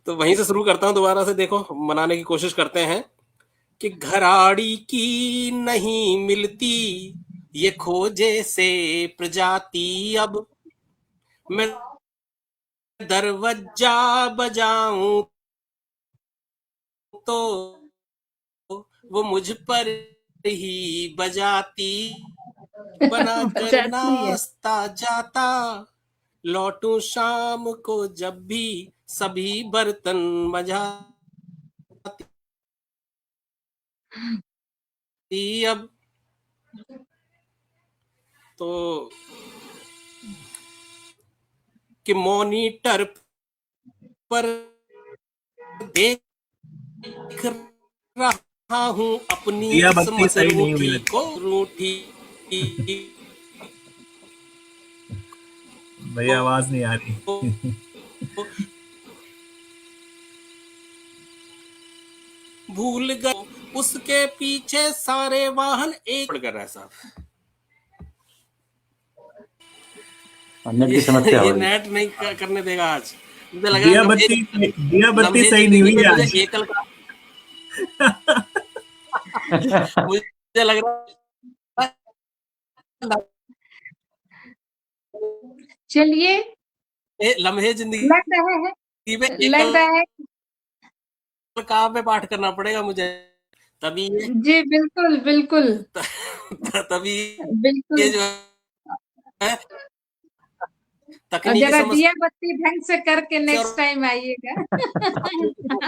तो वहीं से शुरू करता हूँ दोबारा से। देखो, मनाने की कोशिश करते हैं कि घराड़ी की नहीं मिलती ये खोजे से प्रजाति। अब मैं दरवाजा बजाऊं तो वो मुझ पर ही बजाती। बनाकर नाश्ता जाता, लौटूं शाम को जब भी सभी बर्तन मजाती। अब तो कि मॉनिटर पर देख रहा हूं अपनी किस्मत रूठी को रूठी। भैया आवाज नहीं आ रही। भूल गए उसके पीछे सारे वाहन एक कर रहा है साहब। नेट की समस्या ये नेट नहीं करने देगा आज। मुझे लगा दिया बत्ती सही नहीं हुई आज। एकल का मुझे लग रहा है। चलिए, लम्हे जिंदगी लग रहा है काम में पाठ करना पड़ेगा मुझे, तभी जी बिल्कुल बिल्कुल तभी बिल्कुल ये जो है जरा दिया बत्ती ढंग से करके नेक्स्ट टाइम आइएगा।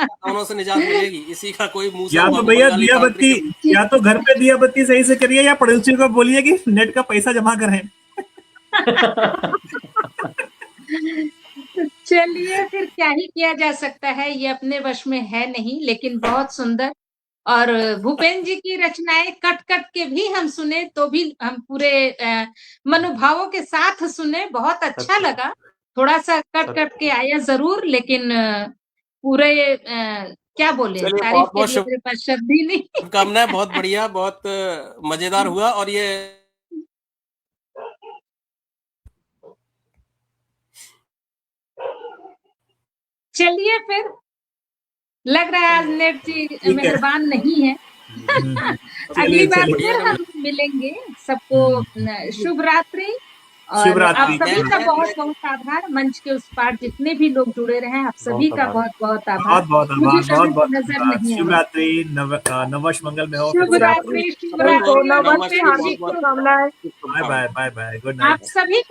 दोनों से निजात मिलेगी। इसी का कोई मुंह या तो भैया दिया बत्ती, या तो घर पे दिया बत्ती सही से करिए, या पड़ोसियों को बोलिए कि नेट का पैसा जमा करें। चलिए, फिर क्या ही किया जा सकता है, ये अपने वश में है नहीं, लेकिन बहुत सुंदर। और भूपेंद्र जी की रचनाएं कट कट के भी हम सुने तो भी हम पूरे मनोभावों के साथ सुने, बहुत अच्छा लगा। थोड़ा सा कट कट के आया जरूर, लेकिन पूरे क्या बोले, तारीफ के लिए मेरे पास शब्द ही नहीं। शुभकामनाएं, बहुत बढ़िया, बहुत मजेदार हुआ। और ये चलिए, फिर लग रहा है आज नेट जी मेहरबान नहीं है। अगली बार फिर हम मिलेंगे। सबको शुभ रात्रि और आप सभी का बहुत बहुत आभार। मंच के उस पार जितने भी लोग जुड़े रहे आप सभी का बहुत बहुत आभार। बहुत मुझे बहुत बहुत नजर नहीं शुभ रात्रि, नववर्ष मंगल में हो। शुभ रात्रि, शुभ रात्रि, शुभकामनाएं। Bye bye, good night. आप सभी